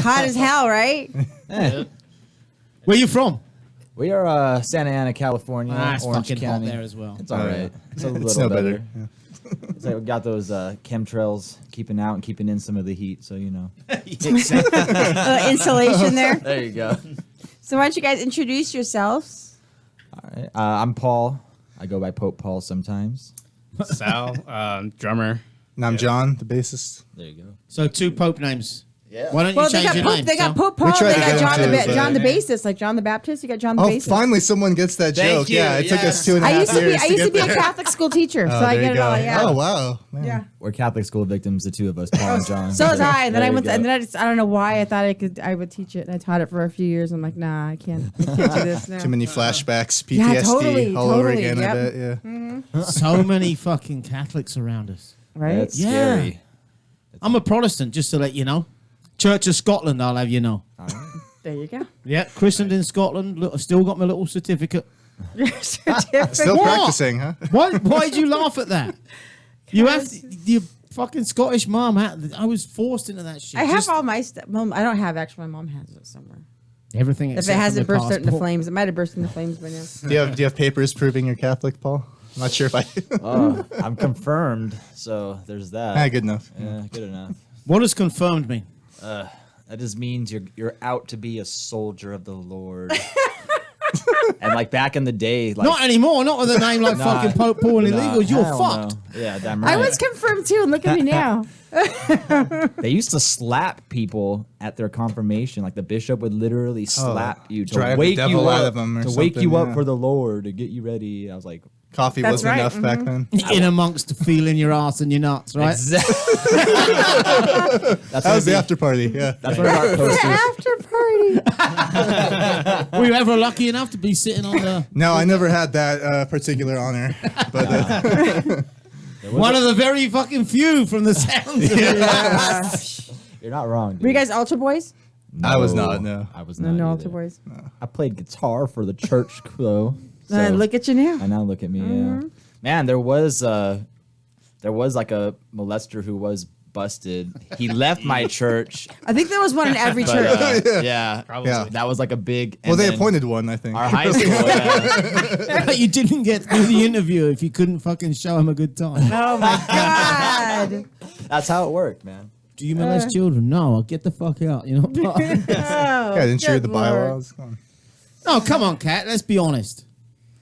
hot as hell, right? Where you from? We are Santa Ana, California, It's Orange fucking County. hot there as well. It's all right. It's a little It's no better. better. Yeah. It's like we got those chemtrails keeping out and keeping in some of the heat, so you know. Insulation there. There you go. So why don't you guys introduce yourselves? All right. I'm Paul. I go by Pope Paul sometimes. Sal, drummer. And I'm John, the bassist. There you go. So 2 Pope names. Yeah. Why don't Well, you they change got your Pope. name? They got Sal? Pope Paul. We tried They to got get John him the to, but- John the bassist, like John the Baptist. You got John the Oh, bassist. finally someone gets that Thank joke. you, Yeah, it took yes. us 2.5 I used to be. years I used to be a get there. Catholic school teacher, so Oh, I there get you it all. go. Yeah. Oh, wow. Man. Yeah. We're Catholic school victims, the two of us, Paul and John. So was I. And then There I you went. go. And then I don't know why I thought I would teach it. And I taught it for a few years. I'm like, nah, I can't do this now. Too many flashbacks, PTSD Yeah, totally, all over totally, again, yep. I bet. Yeah. So many fucking Catholics around us. Right? That's Yeah. scary. I'm a Protestant, just to let you know. Church of Scotland, I'll have you know. All right. There you go. Yeah, christened in Scotland. Look, I've still got my little certificate. Your certificate. Still What? practicing, huh? Why did you laugh at that? You have your fucking Scottish mom. I was forced into that shit. I have Just all my stuff. Mom, I don't have actually. My mom has it somewhere. everything. If it except for hasn't the burst into passport. flames, it might have burst into flames by now. Do you have papers proving you're Catholic, Paul? I'm not sure if I. I'm confirmed, so there's that. Good enough. Yeah, good enough. What does confirmed mean? That just means you're out to be a soldier of the Lord. And like back in the day, like Not anymore. Not with a name like Nah, fucking Pope Paul and nah, illegals. You're hell fucked. no. Yeah, damn right. I was confirmed too, and look at me now. They used to slap people at their confirmation. Like the bishop would literally slap you to drive the wake devil you out up, of 'em or to wake you something, up yeah. for the Lord, to get you ready. I was like, Coffee That's wasn't right, enough back then. In amongst feeling your ass and your nuts, right? exactly. That was the after party, yeah. That's one of our posters. After party. Were you ever lucky enough to be sitting on the No, I never had that particular honor. But one of the very fucking few from the sounds of it? You're not wrong. Dude. Were you guys altar boys? I was not, no. I was No, not. no either. altar boys. I played guitar for the church though. So, Look at you now. and now look at me. Yeah. Man, there was like a molester who was busted. He left my church. I think there was one in every But, church. yeah, Probably. Yeah. that was like a big. Well, and they then appointed one, I think. our high school. Yeah. But you didn't get through the interview if you couldn't fucking show him a good time. Oh my god. That's how it worked, man. Do you molest children? No, I'll get the fuck out. You know. Oh, Yeah, didn't you read the good Lord. bylaws? Come on. No, come on, Kat. Let's be honest,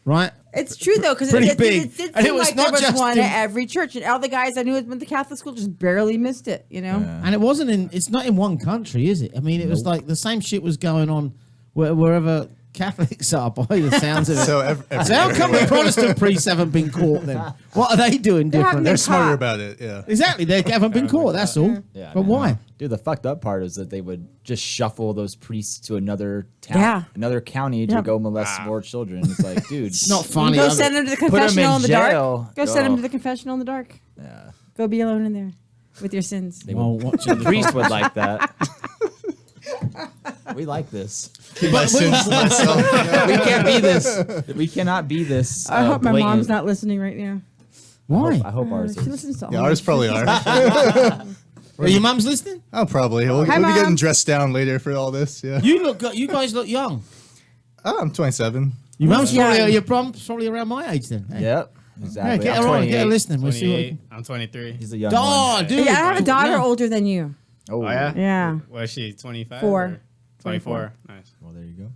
right? It's true though, because Pretty it big. did And it seem was like there not was just one in- at every church, and all the guys I knew who went to Catholic school just barely missed it. You know. Yeah. And it wasn't in. It's not in one country, is it? I mean, it was like the same shit was going on wherever Catholics are. By the sounds of it. So, So how come the Protestant priests haven't been caught then? What are they doing They different? haven't they're been smarter caught. about it, yeah. Exactly, they haven't been caught. That's all. Yeah, But man. why? Dude, the fucked up part is that they would just shuffle those priests to another town, Yeah. another county to Yep. go molest more children. It's like, dude, It's not funny. Go is it? send them to the them confessional in in the jail. dark. Go send them Oh. to the confessional in the dark. Yeah. Go be alone in there with your sins. Well, watching The priest would like that. We like this. Keep my sins to myself. We can't be this. We cannot be this. I hope my blatant. mom's not listening right now. Why? I hope ours She is. listens to all Yeah, my ours shit. probably are. Are your mum's listening? Oh, probably. We'll Hi, be Mom. getting dressed down later for all this, yeah. You guys look young. Oh, I'm 27. Your mum's Yeah. probably your mom's probably around my age then. Hey. Yep. Yeah, Exactly. get I'm her on, get her 28. listening. We'll see 28. I'm 23. He's a young what. one. Oh, dude. Yeah, I have a daughter Yeah. older than you. Oh, Oh, yeah? Yeah. What is she, 25? 4. or 24. Nice. Well, there you go.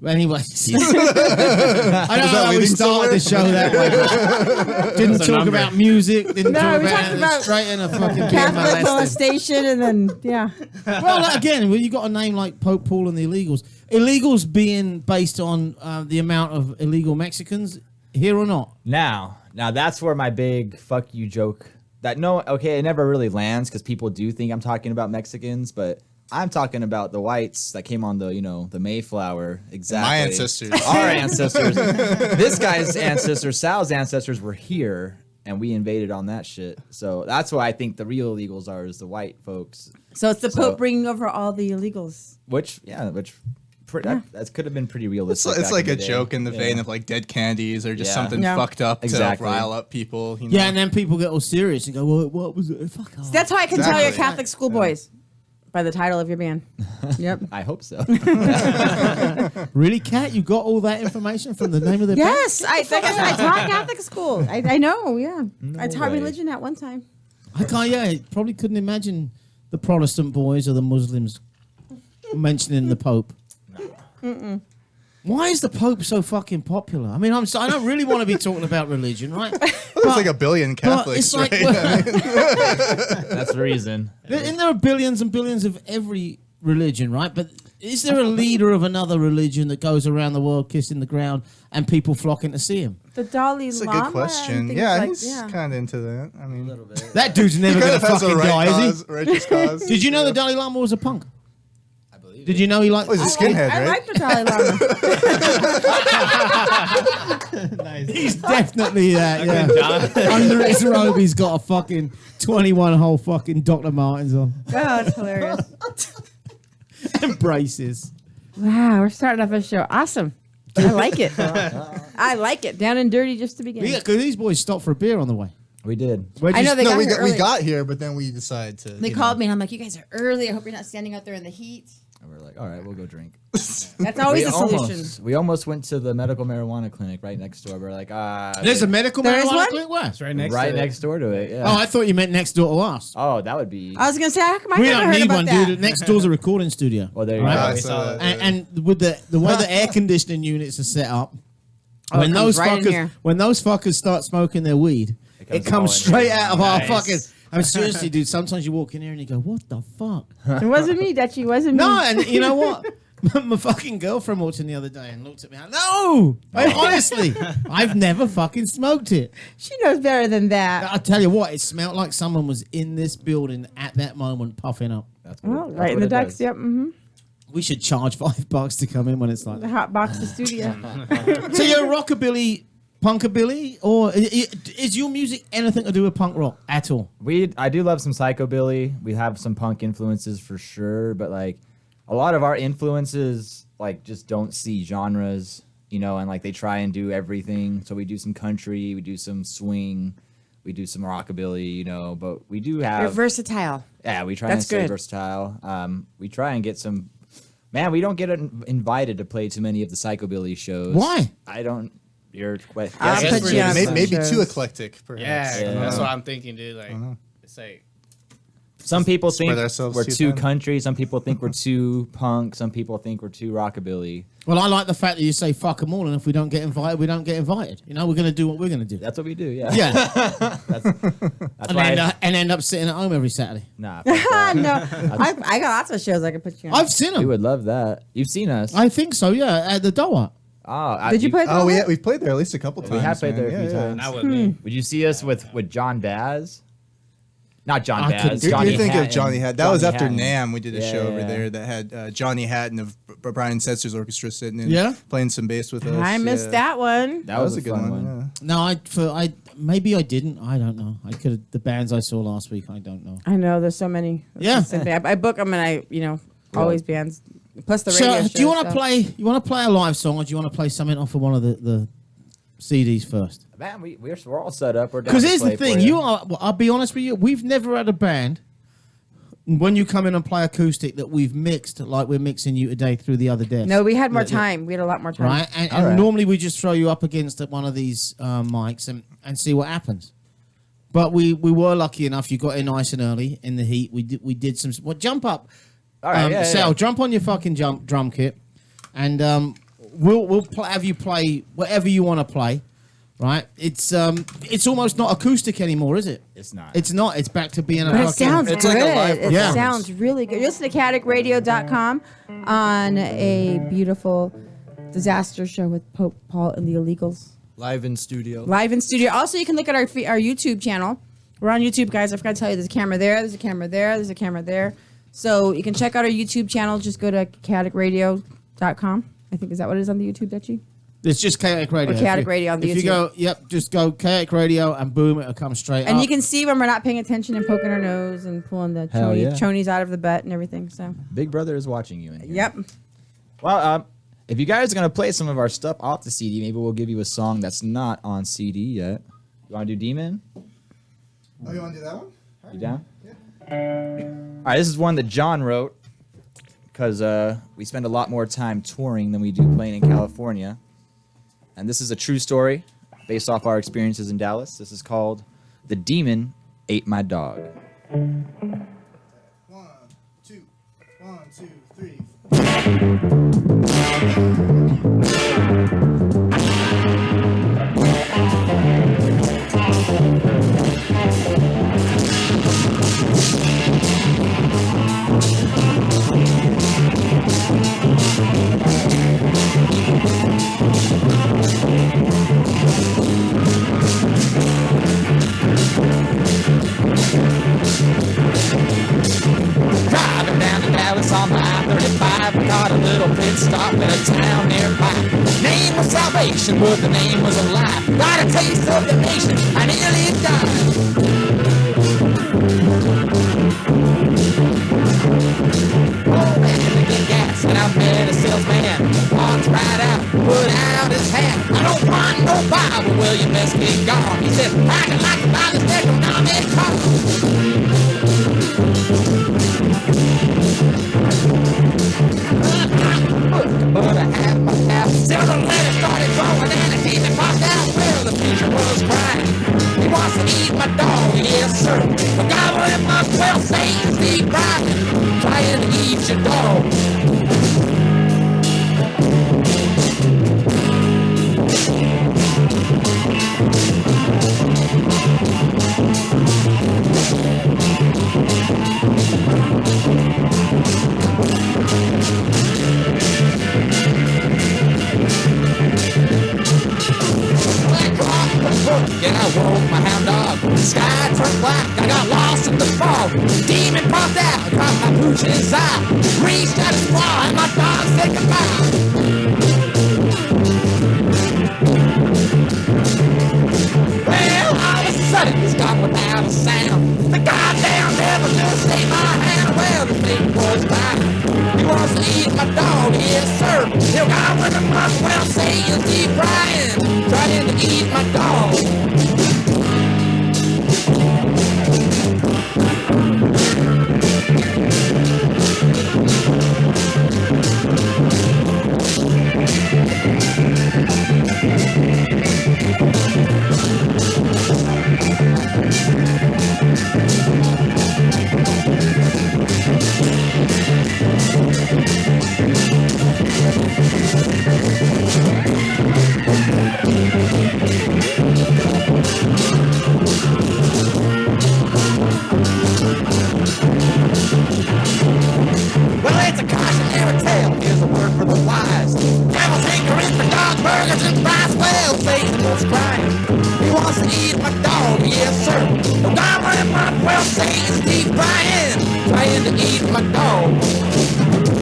Anyways, I don't know how we leading started the show that way. Didn't That's a talk number. about music. Didn't No, talk we about talked about straight in a fucking being Catholic molested. molestation, and then yeah. Well, again, when you got a name like Pope Paul and the illegals, illegals being based on the amount of illegal Mexicans here or not. Now that's where my big fuck you joke. It never really lands because people do think I'm talking about Mexicans, but I'm talking about the whites that came on the Mayflower. Exactly. My ancestors. Our ancestors. This guy's ancestors, Sal's ancestors, were here, and we invaded on that shit. So that's why I think the real illegals is the white folks. So it's the So- Pope bringing over all the illegals. That could have been pretty It's, realistic. it's back like in a the day. joke in the Yeah. vein of like dead candies or just Yeah. something Yeah. fucked up Exactly. to rile up people. Yeah, and then people get all serious and go, "Well, what was it? Fuck off." That's how I can tell you're Exactly. Catholic schoolboys. By the title of your band. Yep. I hope so. Really, Kat? You got all that information from the name of the band? Yes, I taught Catholic school. I know, yeah. No I taught way. religion at one time. I can't. Yeah, probably couldn't imagine the Protestant boys or the Muslims mentioning the Pope. Why is the Pope so fucking popular? I mean, I don't really want to be talking about religion, right? There's like a billion Catholics, it's like- right? That's the reason. And there are billions and billions of every religion, right? But is there a leader of another religion that goes around the world kissing the ground and people flocking to see him? The Dalai That's a Lama. good question. and things Yeah, like- he's kind of into that. I mean, That dude's never he going kind to of has a fucking die, right is cause, righteous cause. he? Did you know the Dalai Lama was a punk? Did you know he liked? Oh, he's a skinhead, I right? like the Dalai Lama. He's definitely that. Yeah. John. Under his robe, he's got a fucking 21 hole fucking Dr. Martens on Oh, it's hilarious. and braces. Wow, we're starting off a show. Awesome. I like it. I like it. Down and dirty just to begin. Yeah, because these boys stopped for a beer on the way. We did. I know they No, got we here early. we got here, but then we decided to. They called me and I'm like, you guys are early. I hope you're not standing out there in the heat. And we're like, all right, we'll go drink. That's always the solution. We almost went to the medical marijuana clinic right next door. We're like, There's a medical There is marijuana one? clinic? Where? It's right next right to it. next door to it. Yeah. Oh, I thought you meant next door to us. Oh, that would be. I was gonna say, how come I We never don't heard need about one, that? dude. Next door's a recording studio. Well, there you Right. go. We saw that. And with the way the air conditioning units are set up, Oh, when it those comes right in here. fuckers start smoking their weed, it comes comes all in straight here. out of our Nice. fucking. I mean, seriously, dude. Sometimes you walk in here and you go, "What the fuck?" It wasn't me, Dutchie. It wasn't me. No, and you know what? My fucking girlfriend walked in the other day and looked at me. No, honestly, I've never fucking smoked it. She knows better than that. I tell you what, it smelled like someone was in this building at that moment puffing up. That's Well, that's right in what the it ducks. does. Yep. Mm-hmm. We should charge $5 to come in when it's like The that. hot box, the studio. So you're a rockabilly, punkabilly, or is your music anything to do with punk rock at all? I do love some psychobilly. We have some punk influences for sure, but like a lot of our influences like just don't see genres, you know, and like they try and do everything. So we do some country, we do some swing, we do some rockabilly, you know, but we do have You're versatile. yeah, we try That's and stay good. versatile. We try and get some. Man, we don't get invited to play too many of the psychobilly shows. Why? I don't. You're quite. I'll guess put you on it's- some Maybe shows. too eclectic, perhaps. Yeah, Yeah. that's what I'm thinking, dude. Like, it's like Some people Spread think ourselves we're too too thin. country. Some people think we're too punk. Some people think we're too rockabilly. Well, I like the fact that you say fuck them all, and if we don't get invited, we don't get invited. You know, we're going to do what we're going to do. That's what we do. Yeah. Yeah, That's and, why. and end up sitting at home every Saturday. Nah. No, I got lots of shows I could put you on. I've seen We them. would love that. You've seen us. I think so. Yeah, at the Doha. Oh, Did you play? Oh, that? we've played there at least a couple times. We have played man. there a few Yeah, times. not with me. Would you see us with John Baz? Not John I couldn't- Baz. You Johnny think Hatton. of Johnny Hatton. That was Johnny after Hatton. NAMM. We did a show over Yeah. there that had Johnny Hatton of Brian Setzer's orchestra sitting in, Yeah? playing some bass with us. I missed yeah. that one. That was a good one. Yeah. No, I maybe I didn't. I don't know. I could the bands I saw last week. I don't know. I know there's so many. Yeah. I book them and always bands. Plus the radio So, show. do you want to so. play? You want to play a live song, or do you want to play something off of one of the CDs first? Man, we're all set up. We're down Because to here's the play thing: for you are. Well, I'll be honest with you. We've never had a band. When you come in and play acoustic, that we've mixed like we're mixing you today through the other desk. No, we had more Yeah, yeah. time. We had a lot more time. Right, and All right. normally we just throw you up against one of these mics and see what happens. But we were lucky enough. You got in nice and early in the heat. We did some. Well, jump up. All right, yeah, Sal, yeah. jump on your fucking drum kit, and we'll have you play whatever you want to play. Right? It's almost not acoustic anymore, is it? It's not. It's not. It's back to being a. But it fucking- sounds It's good. like a live It performance. sounds really good. Listen to CaddickRadio.com on a beautiful disaster show with Pope Paul and the Illegals. Live in studio. Live in studio. Also, you can look at our YouTube channel. We're on YouTube, guys. I forgot to tell you, there's a camera there, there's a camera there, there's a camera there. So you can check out our YouTube channel. Just go to CaddickRadio.com. I think, is that what it is on the YouTube, Dutchie? It's just Chaotic Radio. Or Chaotic If you- Radio on the If you YouTube. go, just go Chaotic Radio and boom, it'll come straight And up. you can see when we're not paying attention and poking our nose and pulling the Hell yeah. chonies out of the butt and everything. So, Big Brother is watching you in here. yep. Well, if you guys are gonna play some of our stuff off the CD, maybe we'll give you a song that's not on CD yet. You want to do Demon? Oh, you want to do that one? You down? All right, this is one that John wrote because we spend a lot more time touring than we do playing in California. And this is a true story based off our experiences in Dallas. This is called The Demon Ate My Dog. 1, 2, 1, 2, 3. Driving down to Dallas on the I-35, we caught a little pit stop in a town nearby. Name was salvation, but the name was a lie. Got a taste of the nation, I nearly died. Oh man, to get gas, and I met a salesman. Walked right out, put out his hat. I don't want no Bible, well you best be gone. He said, I can like to buy this economic car. But I had my half. Several letters started flowing and a demon popped out. Well, the preacher was crying. He wants to eat my dog, yes sir. The goblin must well say he's deep crying, trying to eat your dog. And I woke my hound dog. The sky turned black. I got lost in the fog. Demon popped out, caught my pooch in his eye. Reached out his claw, and my dog said goodbye. Well, all of a sudden, he's gone without a sound. The goddamn devil just ate my hand. Well, the thing was back. He wants to eat my dog, yes sir. He'll go with him up, well, say he's deep crying, trying to eat my dog. Well, it's a cautionary tale. Here's a word for the wise. Devil's hankering for dog burgers and fries. Well, Satan was crying. He wants to eat my dog, yes sir. The goblin might well say he's deep crying, trying to eat my dog.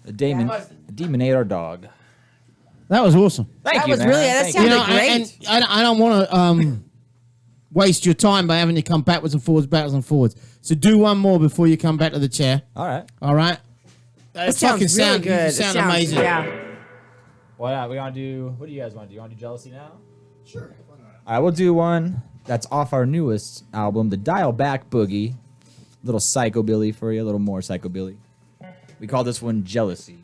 The demon ate our dog. That was awesome. Thank That you, was man. really- that Thank sounded you. great. And I don't want to waste your time by having you come backwards and forwards. So do one more before you come back to the chair. All right. All right? It sounds really sound, good. You It sound sounds- amazing. Yeah. What we want to do? What do you guys want to do? You want to do Jealousy now? Sure. All right, we'll do one that's off our newest album, the Dial Back Boogie. Little psychobilly for you, a little more psychobilly. We call this one Jealousy.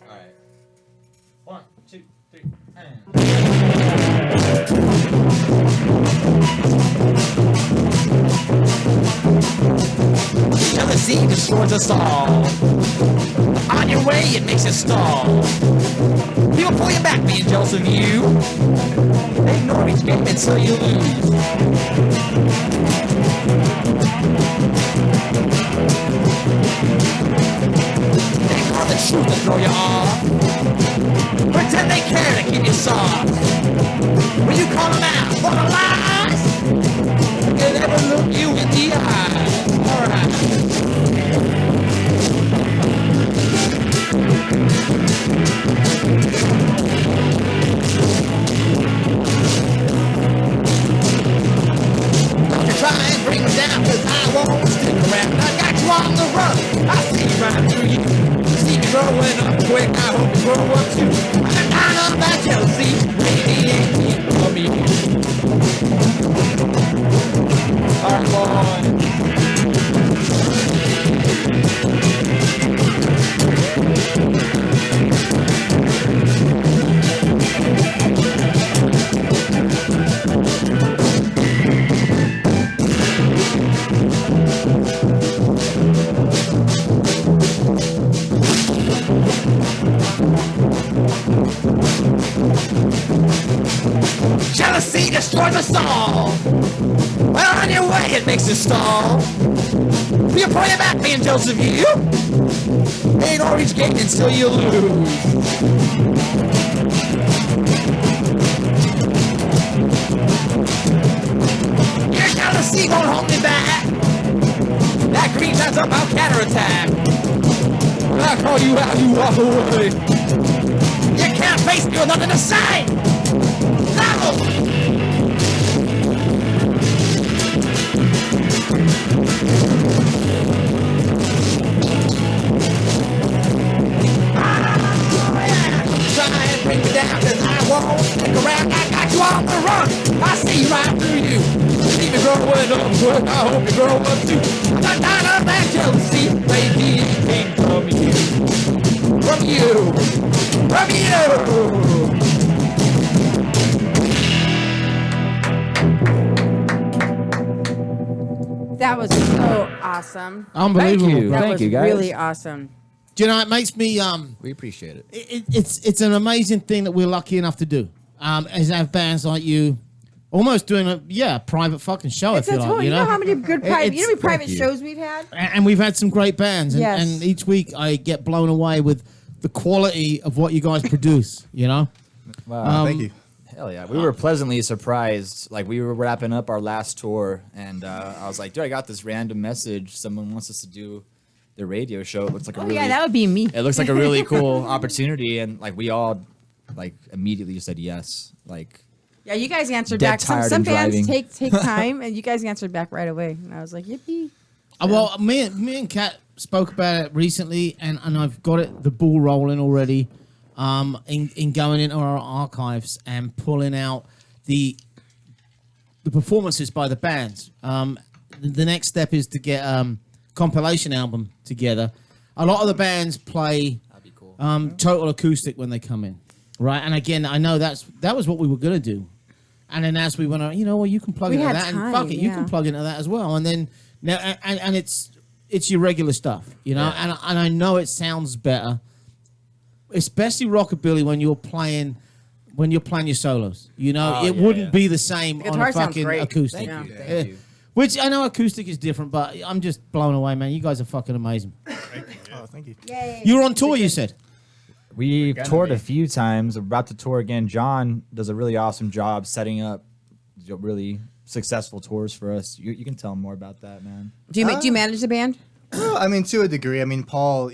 All right. 1, 2, 3, and. Jealousy destroys us all. On your way, it makes you stall. People pull you back, being jealous of you. They ignore each game until you lose. They call the truth to throw you off. Pretend they care to keep you soft. When you call them out for the lies, won't stick around. I got you on the run. I see you right through you. See me growing up quick. I hope you grow up too. I'm down on that jealousy. Radiating from you. Alright, boy. Jealousy destroys us all. Well, on your way, it makes you stall. You play it back, being jealous of you. Ain't always gain until you lose. Your jealousy won't hold me back. That green time's up, I'll counterattack. When I call you out, you walk away. You can't face me with nothing to say. No! Try and bring me down, cause I won't stick around. I got you on the run. I see right through you. See me growing up quick. I hope you grow up too. I'm not down on that jealousy. Baby, it came from you. From you. From you. That was so awesome. Unbelievable. Thank you. That Thank was you, guys. really awesome. Do you know, it makes me We appreciate it. it's an amazing thing that we're lucky enough to do. Is have bands like you almost doing a private fucking show. It's I a feel total, like, you know how many good private, you know how many private you. shows we've had? and we've had some great bands, and, Yes. and each week I get blown away with the quality of what you guys produce. You know, Wow. Thank you. Hell yeah. We were pleasantly surprised. Like, we were wrapping up our last tour, and I was like, dude, I got this random message. Someone wants us to do the radio show. It looks like a really, Yeah, that would be me. it looks like a really cool opportunity. And, like, we all, like, immediately just said yes. Like, Yeah, you guys answered Dead back. Some tired and bands driving. take time, and you guys answered back right away. And I was like, yippee. well, me and Kat spoke about it recently, and I've got the ball rolling already. In going into our archives and pulling out the performances by the bands. The next step is to get compilation album together. A lot of the bands play that'd be cool. total acoustic when they come in, right? And again, I know that was what we were gonna do, and then as we went on, you can plug We into had that, and time, fuck it, you yeah. can plug into that as well, and then now and it's your regular stuff, Yeah. and I know it sounds better. Especially rockabilly when you're playing your solos. Oh, it yeah, wouldn't yeah. be the same The on guitar a sounds fucking great. acoustic. Thank you, thank you. Which I know acoustic is different, but I'm just blown away, man. You guys are fucking amazing. Oh, thank you. Yay. You were on tour, you said. We've gonna toured be. a few times. We're about to tour again. John does a really awesome job setting up really successful tours for us. You can tell him more about that, man. Do you manage the band? Well, I mean, to a degree. I mean, Paul,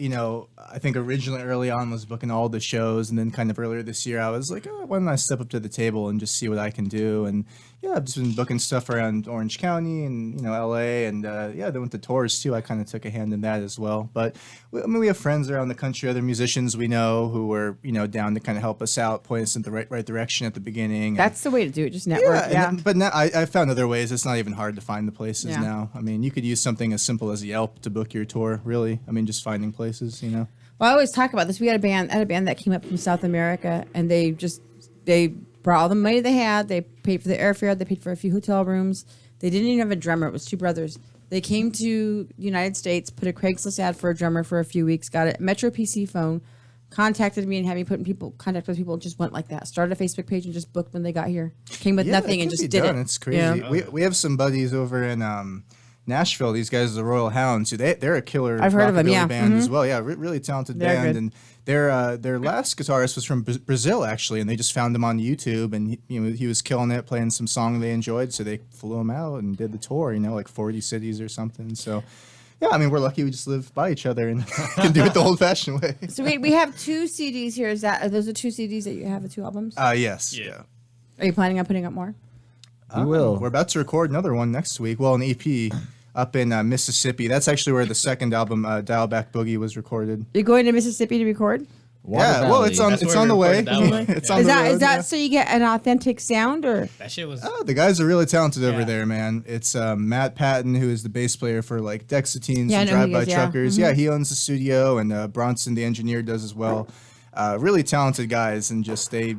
I think originally early on was booking all the shows, and then kind of earlier this year, I was like, why don't I step up to the table and just see what I can do? And yeah, I've just been booking stuff around Orange County and LA, and then with the tours too, I kind of took a hand in that as well. But we have friends around the country, other musicians we know who were down to kind of help us out, point us in the right direction at the beginning. and- That's the way to do it. Just network. yeah, Yeah. and but now I found other ways. It's not even hard to find the places Yeah. now. I mean, you could use something as simple as Yelp to book your tour. Really, I mean, just finding places. Well, I always talk about this. We had a band that came up from South America, and they brought all the money they had. They paid for the airfare. They paid for a few hotel rooms. They didn't even have a drummer. It was two brothers. They came to the United States, put a Craigslist ad for a drummer for a few weeks, got a Metro PC phone, contacted me, and had me put in contact with people. Just went like that. Started a Facebook page and just booked when they got here. Came with nothing and just did it. It's crazy. Yeah. We have some buddies over in Nashville. These guys are the Royal Hounds. They're a killer. I've heard of them, rockabilly yeah. band as Mhm. well. Yeah, really talented They're band. good. And their last guitarist was from Brazil actually, and they just found him on YouTube, and he was killing it, playing some song they enjoyed, so they flew him out and did the tour. Like 40 cities or something. So. Yeah, I mean, we're lucky we just live by each other and can do it the old-fashioned way. So we have two CDs here. Are those the two CDs that you have, the two albums? Yes. Yeah. Yeah. Are you planning on putting up more? We will. We're about to record another one next week. Well, an EP. up in Mississippi. That's actually where the second album, Dial Back Boogie, was recorded. You're going to Mississippi to record? Water Yeah, well, Valley. it's on That's it's where on the we way. recorded that one. It's Yeah. on Is the that road, is that yeah. so you get an authentic sound or? That shit was. Oh, the guys are really talented over Yeah. there, man. It's Matt Patton, who is the bass player for like Dexatines Yeah, I and know who he Drive By is, yeah. Truckers. Yeah, he owns the studio, and Bronson, the engineer, does as well. Really talented guys, and just they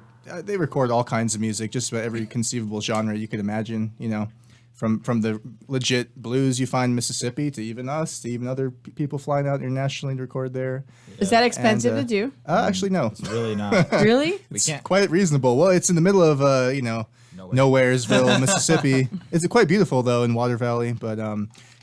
record all kinds of music, just about every conceivable genre you could imagine. You know, from the legit blues you find in Mississippi to even us, to even other people flying out internationally to record there. Is that expensive And, to do? Actually, no. It's really not. Really? We It's can't. quite reasonable. Well, it's in the middle of Nowheresville, Mississippi. It's quite beautiful though in Water Valley, but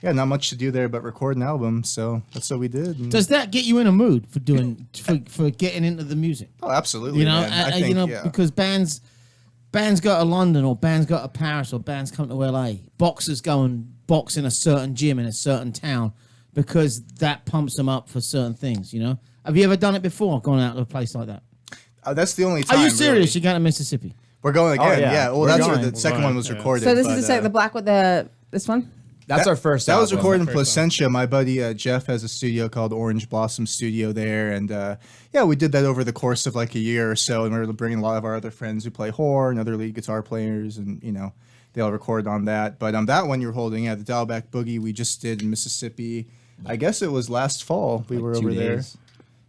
yeah, not much to do there but record an album. So that's what we did. And- Does that get you in a mood for doing for getting into the music? oh, absolutely. You know, man. I think, you know, yeah. because bands go to London or bands go to Paris or bands come to LA. Boxers go and box in a certain gym in a certain town because that pumps them up for certain things. You know, have you ever done it before? Gone out to a place like that? That's the only time. Are you serious? really. You're going to Mississippi? We're going Oh, again. yeah. Yeah. Well, We're that's going. where the We're second going, one was yeah. recorded. So this is but, the second, the black with this one. That's our first. That was album. recorded in First one. Placentia. My buddy Jeff has a studio called Orange Blossom Studio there, and yeah, we did that over the course of like a year or so, and we were bringing a lot of our other friends who play horn, other lead guitar players, and you know, they all recorded on that. But that one you're holding, yeah, the Dial Back Boogie we just did in Mississippi. I guess it was last fall we Like were 2 over there. days,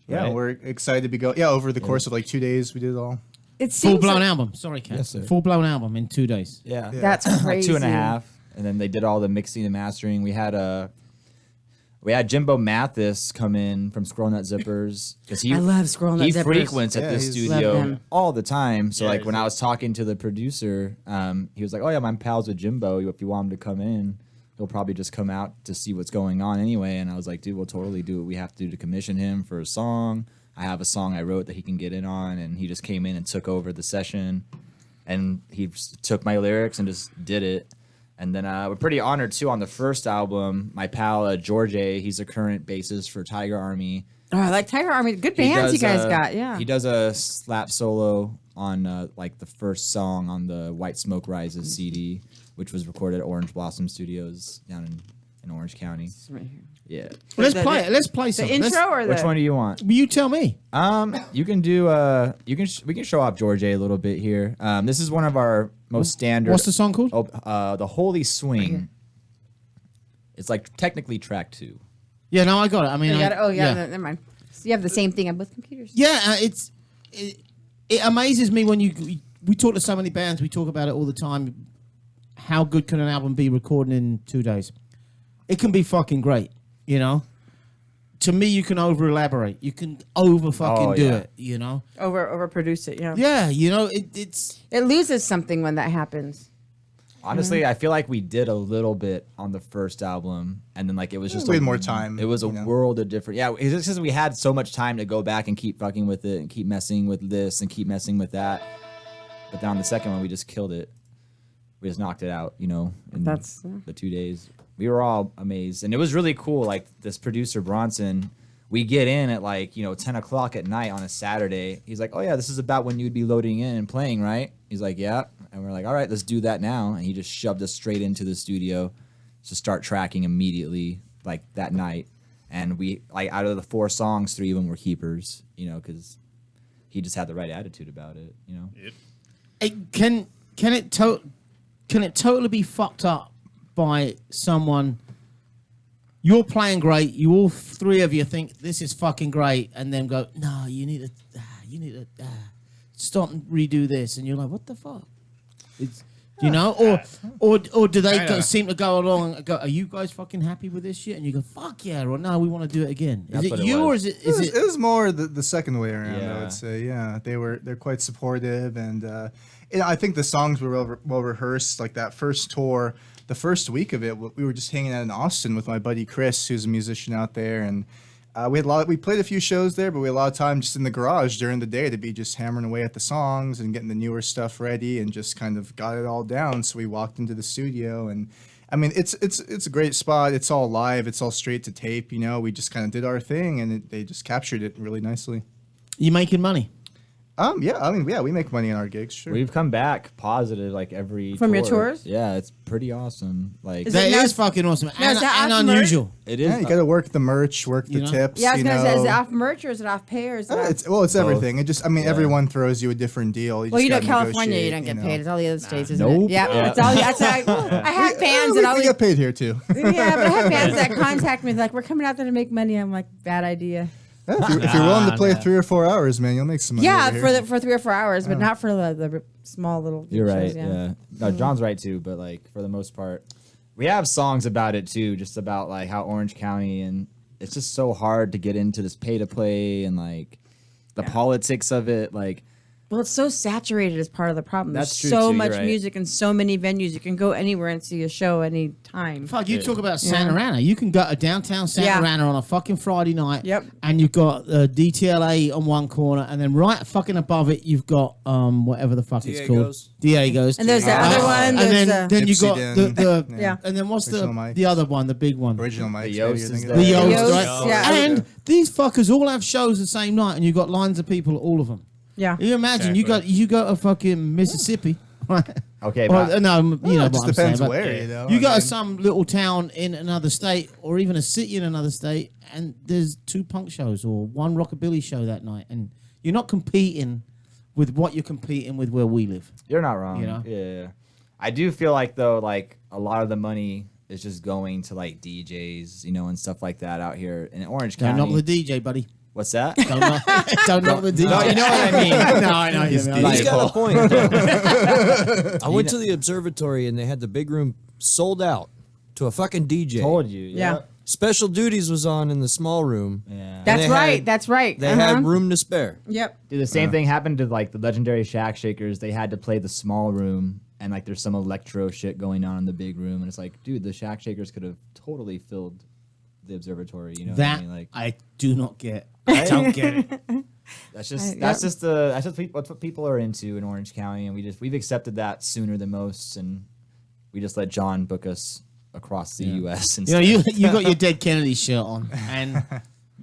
Yeah, right? we're excited to be going. Yeah, over the course of like 2 days we did it all. It Full seems blown like, album. Sorry, Kat. Yes, sir. Full blown album in 2 days. Yeah. that's crazy. 2.5, and then they did all the mixing and mastering. We had Jimbo Mathis come in from Squirrel Nut Zippers because he I love Squirrel Nut he Zippers. frequents at Yeah, this he's- Love studio him. all the time. So Yeah, like when he's- I was talking to the producer, he was like, "Oh yeah, I'm pals with Jimbo. If you want him to come in, he'll probably just come out to see what's going on anyway." And I was like, "Dude, we'll totally do what we have to do to commission him for a song. I have a song I wrote that he can get in on." And he just came in and took over the session, and he took my lyrics and just did it. And then we're pretty honored too on the first album. My pal George A, he's a current bassist for Tiger Army. Oh, I like Tiger Army. Good He bands you does, guys got. Yeah. He does a slap solo on like the first song on the White Smoke Rises CD, which was recorded at Orange Blossom Studios down in Orange County. Right here. Yeah. Well, let's The- play the- it. Let's play The something. intro or the Which one do you want? You tell me. You can do we can show off George A a little bit here. This is one of our most standard. What's the song called? The Holy Swing. It's like technically track 2. Yeah, no, I got it. I mean, You got it? Oh yeah, yeah. never mind. So you have the same thing on both computers. Yeah, it amazes me when we talk to so many bands. We talk about it all the time. How good can an album be recording in 2 days? It can be fucking great, you know. To me, you can over elaborate. You can over fucking Oh, do yeah. it, you know. Overproduce it. Yeah. Yeah, you know, it's It loses something when that happens. Honestly, I feel like we did a little bit on the first album, and then like it was just We had more time, It was a you know? world of different. Yeah, it's just because we had so much time to go back and keep fucking with it and keep messing with this and keep messing with that. But then on the second one, we just killed it. We just knocked it out, you know, in That's- the 2 days. We were all amazed, and it was really cool. Like this producer Bronson, we get in at like 10 o'clock at night on a Saturday. He's like, "Oh yeah, this is about when you'd be loading in and playing, right?" He's like, "Yeah," and we're like, "All right, let's do that now." And he just shoved us straight into the studio to start tracking immediately, like that night. And we like out of the 4 songs, 3 of them were keepers, you know, because he just had the right attitude about it, you know. can it totally be fucked up by someone? You're playing great. You all 3 of you think this is fucking great, and then go, no, you need to stop and redo this, and you're like, what the fuck? It's, you know, or do they Kinda. seem to go along and go, are you guys fucking happy with this shit? And you go, fuck yeah, or no, we want to do it again. That's Is what it it you, was. or is it? It was more the second way around. I Yeah. would say, yeah, they're quite supportive, and I think the songs were well rehearsed. Like that first tour, the first week of it, we were just hanging out in Austin with my buddy Chris, who's a musician out there, and we played a few shows there, but we had a lot of time just in the garage during the day to be just hammering away at the songs and getting the newer stuff ready, and just kind of got it all down. So we walked into the studio, and I mean, it's a great spot. It's all live. It's all straight to tape. You know, we just kind of did our thing, and they just captured it really nicely. You making money? Yeah, I mean, yeah, we make money on our gigs, sure. We've come back positive like every From your tour. tours? Yeah, it's pretty awesome. Like Is That it now- is fucking awesome and, is that and off merch? unusual. it is. Yeah, you got to work the merch, work the You know? tips. Yeah, I was you gonna say, is it know. off merch or is it off pay or is it off? It's everything. It just, I mean, Yeah. everyone throws you a different deal. Well, just you know, gotta California, you negotiate, don't get know. paid. It's all the other states, isn't Nope. it? Yeah, Yeah. it's all. That's I have fans we, that always. we get paid here too. Yeah, but I have fans that contact me like, we're coming out there to make money. I'm like, bad idea. Yeah, if you're willing to play 3 or 4 hours, man, you'll make some money. Yeah, over here. for 3 or 4 hours, but not for the small little. You're right. shows, Yeah. No, John's right too. But like for the most part, we have songs about it too, just about like how Orange County and it's just so hard to get into this pay to play and like the politics of it. Like Well, it's so saturated as part of the problem. There's That's true, so too, you're much right. music and so many venues. You can go anywhere and see a show anytime. Fuck, you talk about Santa Ana. You can go to downtown Santa Yeah. Ana on a fucking Friday night. Yep. And you've got DTLA on one corner, and then right fucking above it, you've got whatever the fuck it's called. Diego's. And there's the other one. And There's then you Gypsy got Den. the Yeah. and then what's Original the Mike's. other one, the big one? Original Mike's. Yost maybe is you're The thinking of. Yost, Yost, right? yeah. And these fuckers all have shows the same night, and you've got lines of people at all of them. Yeah. You imagine you go to fucking Mississippi, right? Okay, Or, but no, you know it just what I'm depends saying, but where, you know. you I go to mean, some little town in another state, or even a city in another state, and there's 2 punk shows or 1 rockabilly show that night, and you're not competing with what you're competing with where we live. you're not wrong. You know? Yeah. I do feel like though, like a lot of the money is just going to like DJs, and stuff like that out here in Orange Don't County. knock the DJ, buddy. What's that? Don't knock, don't knock the DJ. No, you know what I mean. No, I know. He's You deep. mean. He's got a point. I went know- to the observatory and they had the big room sold out to a fucking DJ. Told you. Yeah. Special Duties was on in the small room. Yeah. That's they right. had- That's right. They Uh-huh. had room to spare. Yep. Dude, the same thing happened to like the legendary Shack Shakers. They had to play the small room, and like there's some electro shit going on in the big room, and it's like, dude, the Shack Shakers could have totally filled the observatory. You know That what I mean? Like I do not get. I don't get it. that's just yeah. that's what people are into in Orange County, and we've accepted that sooner than most, and we just let John book us across the U.S. You know, instead. you got your Dead Kennedy shirt on, and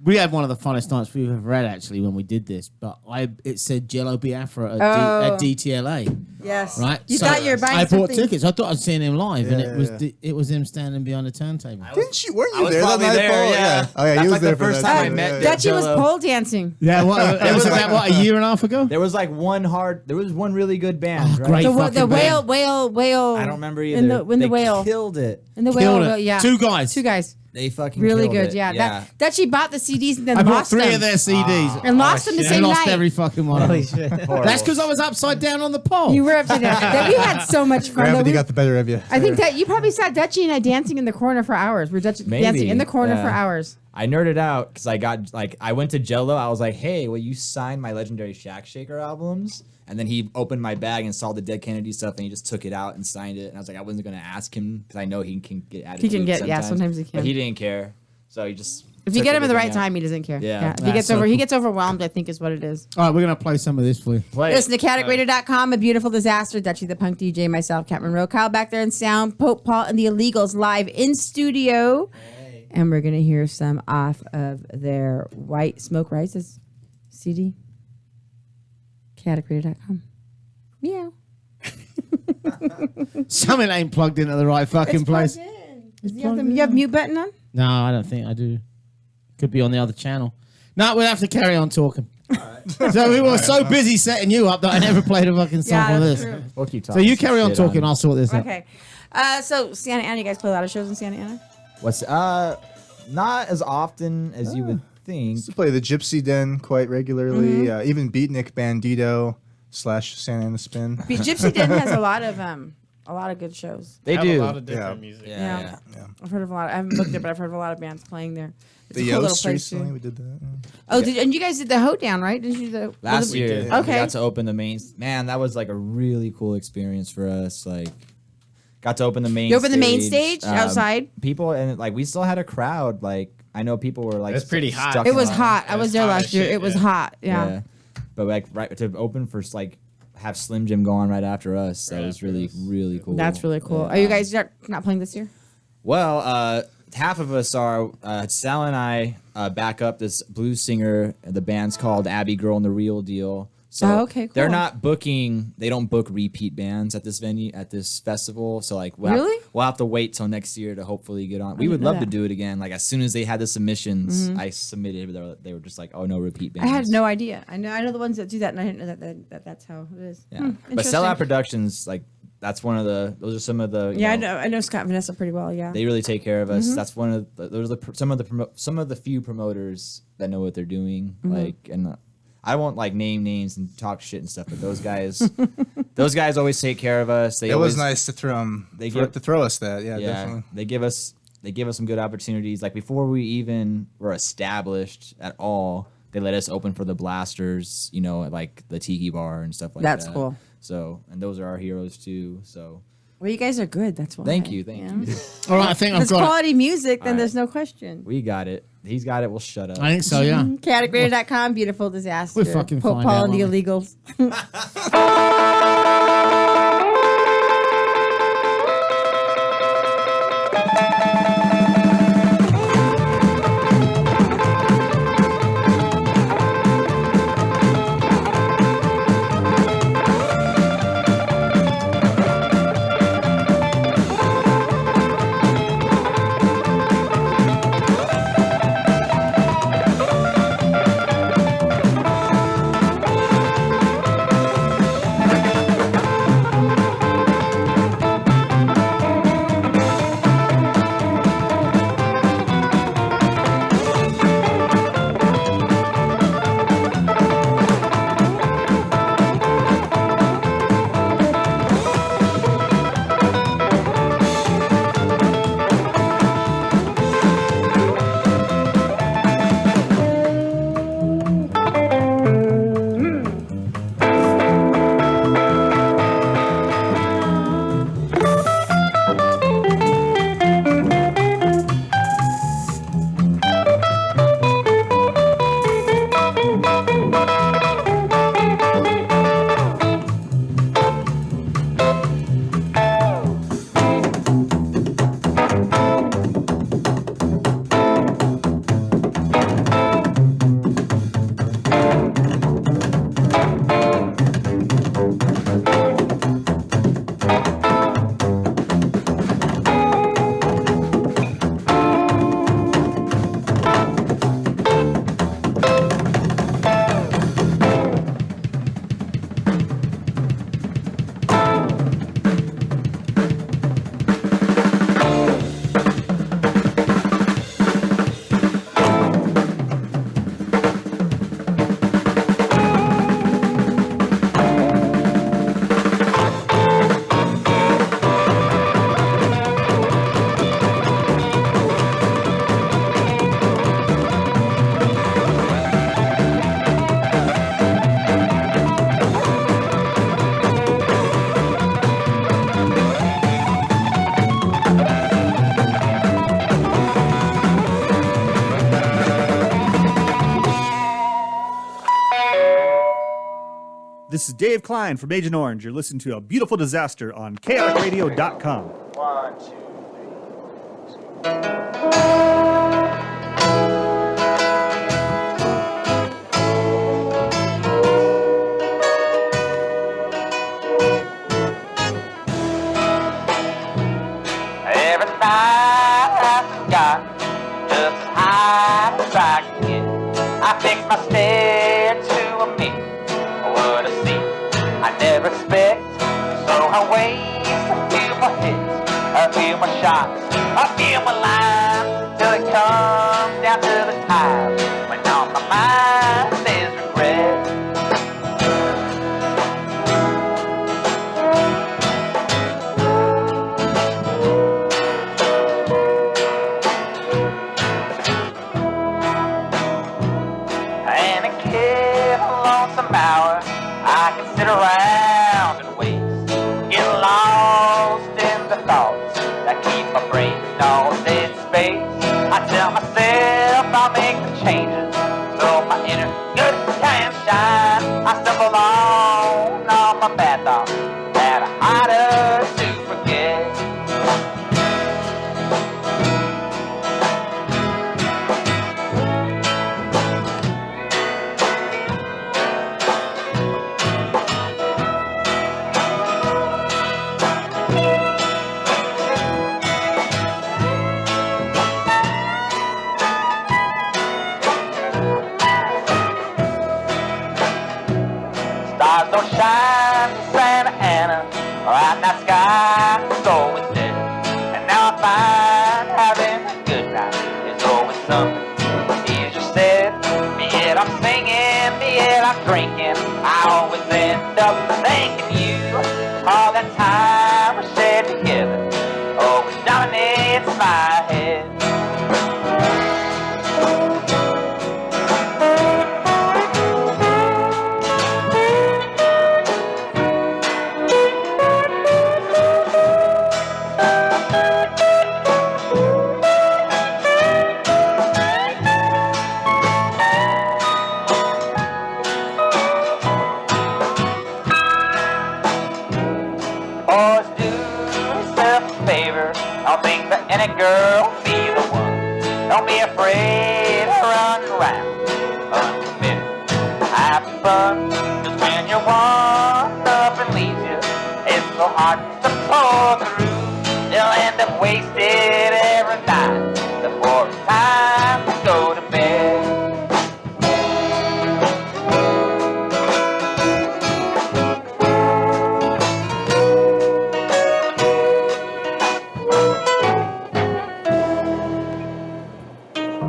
we had one of the funnest nights we've ever had actually when we did this. But it said Jello Biafra at DTLA, Yes. right? You So thought you were buying I bought something. tickets. I thought I'd seen him live, and Yeah, it was him standing behind the turntable. Didn't you? Weren't I you was there that probably night, there, Paul? yeah. Oh yeah, That's he was like the there for first that time I too, met yeah. Dutchie was Jello. pole dancing. Yeah, it was about a year and a half ago. There was like there was one really good band, right? great. The fucking band. whale. I don't remember either. In the They whale. killed it. In the Killed whale. it. Yeah. 2 guys. 2 guys. They fucking Really killed good. it. Yeah. Dutchie bought the CDs and then I bought lost 3 them. of their CDs. And lost them the and same lost night. every fucking one. Holy shit. That's because I was upside down on the pole. You were upside down. We had so much fun. though. Gravity We- got the better of you. I think that you probably saw Dutchie and I dancing in the corner for hours. We're dancing in the corner yeah. for hours. I nerded out because I went to Jello. I was like, hey, will you sign my legendary Shack Shaker albums? And then he opened my bag and saw the Dead Kennedy stuff, and he just took it out and signed it. And I was like, I wasn't gonna ask him because I know he can get added. He can to it get- sometimes he can. But he didn't care, so he just. If you took get him at the right everything out. time, he doesn't care. Yeah. If he That's gets so he cool. gets overwhelmed, I think is what it is. All right, we're gonna play some of this for you. Play it. Listen to CaticRadio.com, A Beautiful Disaster, Dutchie the Punk DJ, myself, Cat Monroe, Kyle back there in sound, Pope Paul and the Illegals live in studio. And we're going to hear some off of their White Smoke Rises CD. CaticRadio.com. Meow. Something ain't plugged into the right fucking place. You have mute button on? No, I don't think I do. Could be on the other channel. No, we'll have to carry on talking. So we were so busy setting you up that I never played a fucking song Yeah, for that's this. true. We'll keep So talking. you carry on shit talking. I'll sort this out. Okay. So Santa Ana, you guys play a lot of shows in Santa Ana? What's not as often as you would think. Used to play the Gypsy Den quite regularly. Mm-hmm. Even Beatnik Bandito / Santa Ana Spin. Gypsy Den has a lot of good shows. They have do. a lot of different Yeah. music. Yeah. I've heard of a lot. I haven't booked it, but I've heard of a lot of bands playing there. It's The a cool little Yost place recently, too. we did that. Oh, and you guys did the Hoedown, right? Didn't you do the Last the- year, did. we Okay. got to open the main. Man, that was like a really cool experience for us. Like, got to open the main. You opened the main stage outside? People and like we still had a crowd. Like I know people were like. It was pretty hot. stuck It in was line. hot. I It was was there hot last as year. shit, It was yeah. hot. Yeah. But like right to open for like have Slim Jim go on right after us. That Right was after really us. really cool. That's really cool. Yeah. Are you guys not playing this year? Well, half of us are. Sal and I back up this blues singer. The band's called Abby Girl and the Real Deal. So Oh, okay, they're cool. not booking. They don't book repeat bands at this venue at this festival. So like Really? we'll have to wait till next year to hopefully get on. We didn't would know love to that. Mm-hmm. do it again. Like as soon as they had the submissions, I submitted. They were just like, oh no, repeat I bands. had no idea. I know the ones that do that, and I didn't know that that's how it is. Yeah, but Interesting. Sellout Productions, like that's one of the. Those are some of the. you Yeah, know, I know Scott and Vanessa pretty well. Yeah. They really take care of us. Mm-hmm. That's one of the, those are the some of the few promoters that know what they're doing. Mm-hmm. Like, and I won't like name names and talk shit and stuff, but those guys always take care of us. They It always, was nice to throw them. They to give- throw us that. Yeah, Yeah, definitely. they give us some good opportunities. Like before we even were established at all, they let us open for the Blasters. You know, at like the Tiki Bar and stuff like that. That's cool. So, and those are our heroes too. So, Well, you guys are good. That's why. thank you. All right, I think If I've it's got it. quality music, then All there's no question. We got it. He's got it. We'll shut up. I think so, yeah. Chaoticradio.com, beautiful disaster. We'll fucking Pope find Paul out, and the won't we? illegals. This is Dave Klein from Agent Orange. You're listening to A Beautiful Disaster on chaoticradio.com. 1, 2, 3. Every night I forgot just how I can get. I fix my stare to a mirror. What a scene I never expect. So I waste a few more hits, a few more shots, a few more lines, till it comes down to the time when on my mind is regret. And a kid, a lonesome hour, I can sit around and waste, get lost in the thoughts that keep my brain all dead space. I tell myself I'll make the changes so my inner good can shine. I stumble on all my bad thoughts that are harder to forget. something easier said. Be it I'm singing, be it I'm drinking, I always end up thanking you. All that time we shared together always dominates my head. Always do yourself a favor. Don't think that any girl will be the one. Don't be afraid to run around uncommitted. Have fun just when you're one up and leaves you. It's so hard to pull through. You'll end up wasted every night before it's time to go to bed.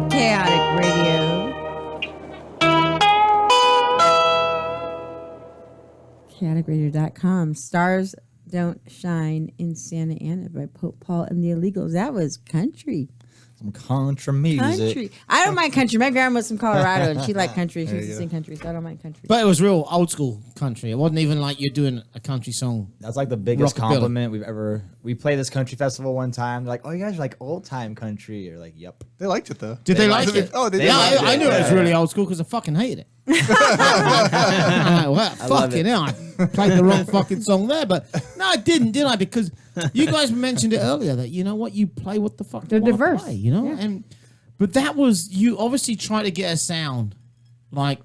Chaotic Radio. ChaoticRadio.com. Stars Don't Shine in Santa Ana by Pope Paul and the Illegals. That was country. Some contra music. Country. I don't mind country. My grandma was from Colorado and she liked country. She used to sing country, so I don't mind country. But it was real old school country. It wasn't even like you're doing a country song. That's like the biggest Rockabilly. compliment we've ever. We played this country festival one time. They're like, "Oh, you guys are like old time country." You're like, "Yep." They liked it though. Did they like Did it? Oh, they did. Yeah, liked I it. knew it was Yeah. really old school because I fucking hated it. I'm like, well, fucking hell, I played the wrong fucking song there. But no, I didn't, did I? Because you guys mentioned it earlier that, you know what, you play what the fuck They're you wanna diverse. play, you know? Yeah. But that was, you obviously try to get a sound like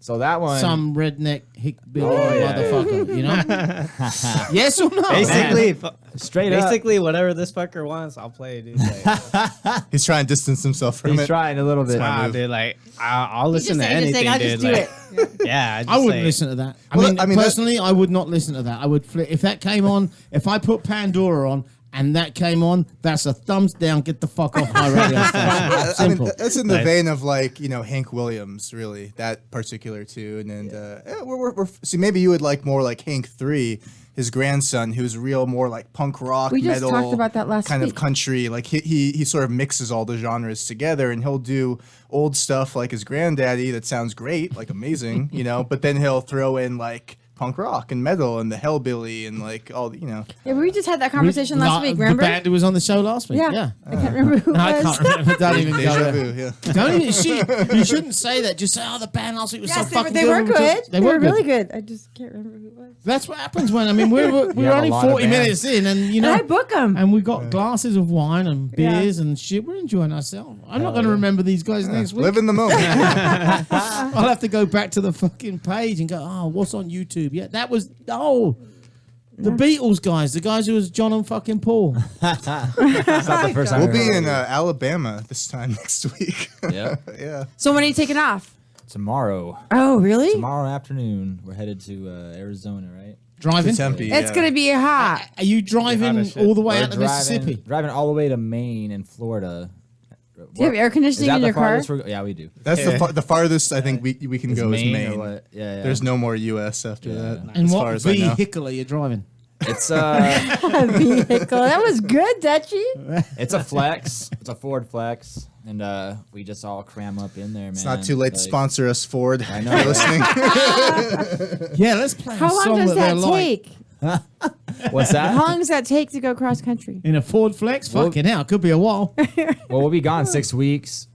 So that one. some redneck hickbilly yeah. motherfucker, you know? Yes or no? Basically, Straight up. basically, whatever this fucker wants, I'll play, dude. Like, He's trying to distance himself from He's it. trying a little bit. nah, dude. Like, I'll You listen just to say, anything, I'll dude. just do Like, it. yeah, I wouldn't listen to that. Well, I mean, personally, I would not listen to that. I would flip if that came on. If I put Pandora on and that came on, that's a thumbs down. Get the fuck off my radio station. I mean, Simple. that's in the Nice. vein of like, you know, Hank Williams, really, that particular tune. And yeah, we're see, maybe you would like more like Hank 3, his grandson, who's real more like punk rock, We just metal, talked about that last kind week. of country. Like he sort of mixes all the genres together, and he'll do old stuff like his granddaddy that sounds great, like amazing, you know. But then he'll throw in like punk rock and metal and the hellbilly and like all the, you know. Yeah, we just had that conversation last week, The remember? band who was on the show last week. Yeah. Yeah. I can't remember who it No, I was. can't remember. Don't even go Deja there. vu, yeah. Don't even. You shouldn't say that. Just say, "Oh, the band last week was Yes, so they were, fucking they good." were We just- good. They were really good. good. I just can't remember who it was. That's what happens when we're have a only lot of 40 bands. minutes in, and you know, And I book them. and we got glasses of wine and Yeah. beers and shit. We're enjoying ourselves. I'm not going to remember these guys next week. Live in the moment. I'll have to go back to the fucking page and go, oh, what's on YouTube? Yeah, that was, the Beatles guys, the guys who was John and fucking Paul. It's not the first time. We'll I've be heard in of Alabama this time next week. it. Yeah. Yeah. So when are you taking off? Tomorrow. Oh, really? Tomorrow afternoon, we're headed to Arizona, right? Driving? To Tempe. It's yeah. going to be hot. Are you driving as shit. all the way We're out to Mississippi? Driving all the way to Maine and Florida. Do you have air Is conditioning that in the your car? farthest we're- Yeah, we do. That's the farthest I think we can Is go is Maine Maine. or what? Yeah, yeah. There's no more U.S. after Yeah. that. And as what far as I know. vehicle are you driving? It's Vehicle. That was good, Dutchie. it's a Flex. It's a Ford Flex, and we just all cram up in there, man. It's not too late to Like, sponsor us, Ford. I If know, you're right? listening. Yeah, let's play How a long song does they're that like. take? What's that? How long does that take to go cross country? In a Ford Flex? Well- Fucking hell, could be a while. Well, we'll be gone 6 weeks.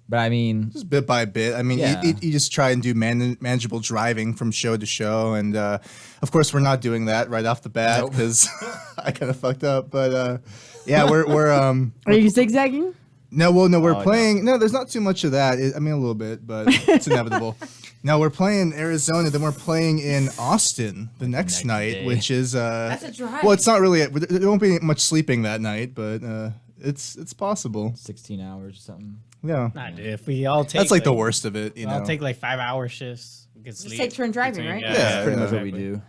But I mean, Just bit by bit. I mean, Yeah. you just try and do manageable driving from show to show. And of course, we're not doing that right off the bat Nope. because I kind of fucked up. But yeah, we're Are you zigzagging? we're Oh, playing. No, there's not too much of that. I mean, a little bit, but it's inevitable. No, we're playing Arizona, then we're playing in Austin the next night, day. which is That's a drive. well, it's not really. There won't be much sleeping that night, but it's possible. 16 hours or something. Yeah, nah, dude. If we all take, that's like the worst of it. You I'll know, take like 5-hour shifts. We can sleep. take turn driving, between- right? Yeah, Yeah, Pretty much what we exactly. do.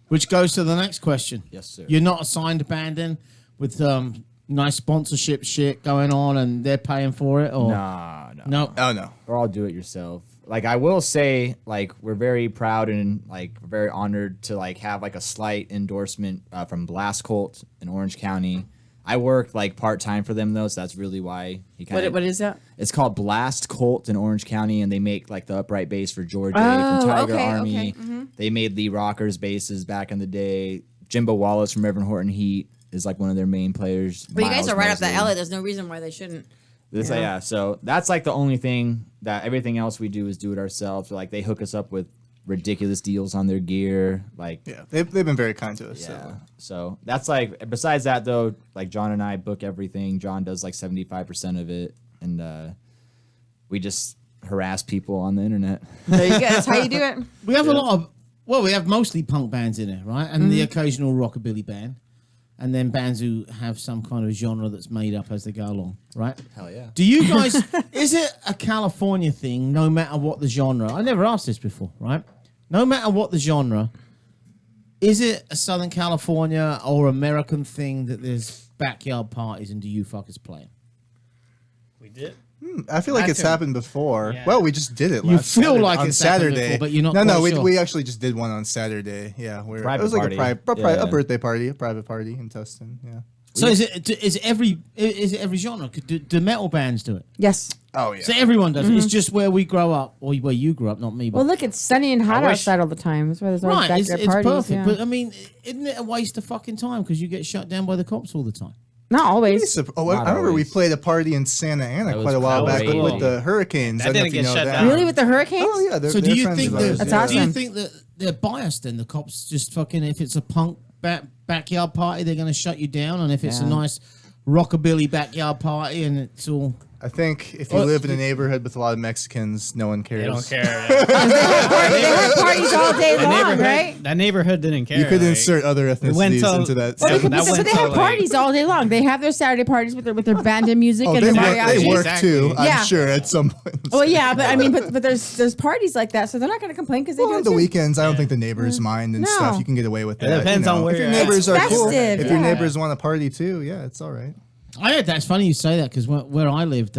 Which goes to the next question. Yes, sir. You're not assigned a band in with nice sponsorship shit going on, and they're paying for it? Or No. Oh no. Or all do it yourself. Like I will say, like we're very proud and like very honored to like have like a slight endorsement from Blast Colt in Orange County. I work like part time for them though, so that's really why he kind of. What is that? It's called Blast Colt in Orange County, and they make like the upright bass for George A Oh, from Tiger okay, Army. okay, mhm. They made Lee Rockers basses back in the day. Jimbo Wallace from Reverend Horton Heat is like one of their main players. But you guys Miles are right up that Mosley. alley. There's no reason why they shouldn't. Yeah. So that's like the only thing that everything else we do is do it ourselves. Like they hook us up with ridiculous deals on their gear. Like Yeah, they've been very kind to us. yeah. So. So that's like besides that though, like John and I book everything. John does like 75% of it, and we just harass people on the internet. There you go. That's how you do it. we have a lot of. Well, we have mostly punk bands in there, right? And the occasional rockabilly band, and then bands who have some kind of genre that's made up as they go along, right? Hell yeah. Do you guys? Is it a California thing? No matter what the genre, I never asked this before, right? No matter what the genre, is it a Southern California or American thing that there's backyard parties and do you fuckers play 'em? We did. I feel like Not it's too- happened before. Yeah. Well, we just did it You last feel Saturday, like on it's happened Saturday, before, but you're not No, quite sure. we actually just did one on Saturday. Yeah, it Private was like party. a Yeah. birthday party, a private party in Tustin. Yeah. So is it every genre? Do metal bands do it? Yes. Oh yeah. So everyone does it. It's just where we grow up, or where you grew up, not me. But Well, look, it's sunny and hot wish- outside all the time. That's why there's always right, it's backyard parties. perfect. Yeah. But I mean, isn't it a waste of fucking time because you get shut down by the cops all the time? Not always. Oh, I Not remember we always. played a party in Santa Ana That was quite a while back crazy. with the Hurricanes. That I don't know didn't if you get know shut that. down. Really, with the hurricanes? Oh yeah. So do they're you friends think of ours, That's that? yeah. Do you awesome. think that they're biased? Then the cops just fucking if it's a punk backyard party, they're going to shut you down, and if it's a Yeah. nice rockabilly backyard party and it's all. I think if you live in a neighborhood with a lot of Mexicans, no one cares. They don't care. Yeah. They have parties all day long, right? That neighborhood didn't care. You could like, insert other went ethnicities to- into that. Well, Well, sentence. that so went they to, have like- parties all day long. They have their Saturday parties with their band and music Oh, and they the work, mariachi. they work Exactly. too. Yeah. I'm sure at some point. Well, yeah, but I mean, but there's parties like that, so they're not going to complain because they Well, do on it the too. weekends, I don't think the neighbors mind and No. stuff. You can get away with It that. depends on where if your you're at. neighbors It's are cool. festive, If your yeah. neighbors want to party too, yeah, it's all right. I heard that's funny you say that because where I lived,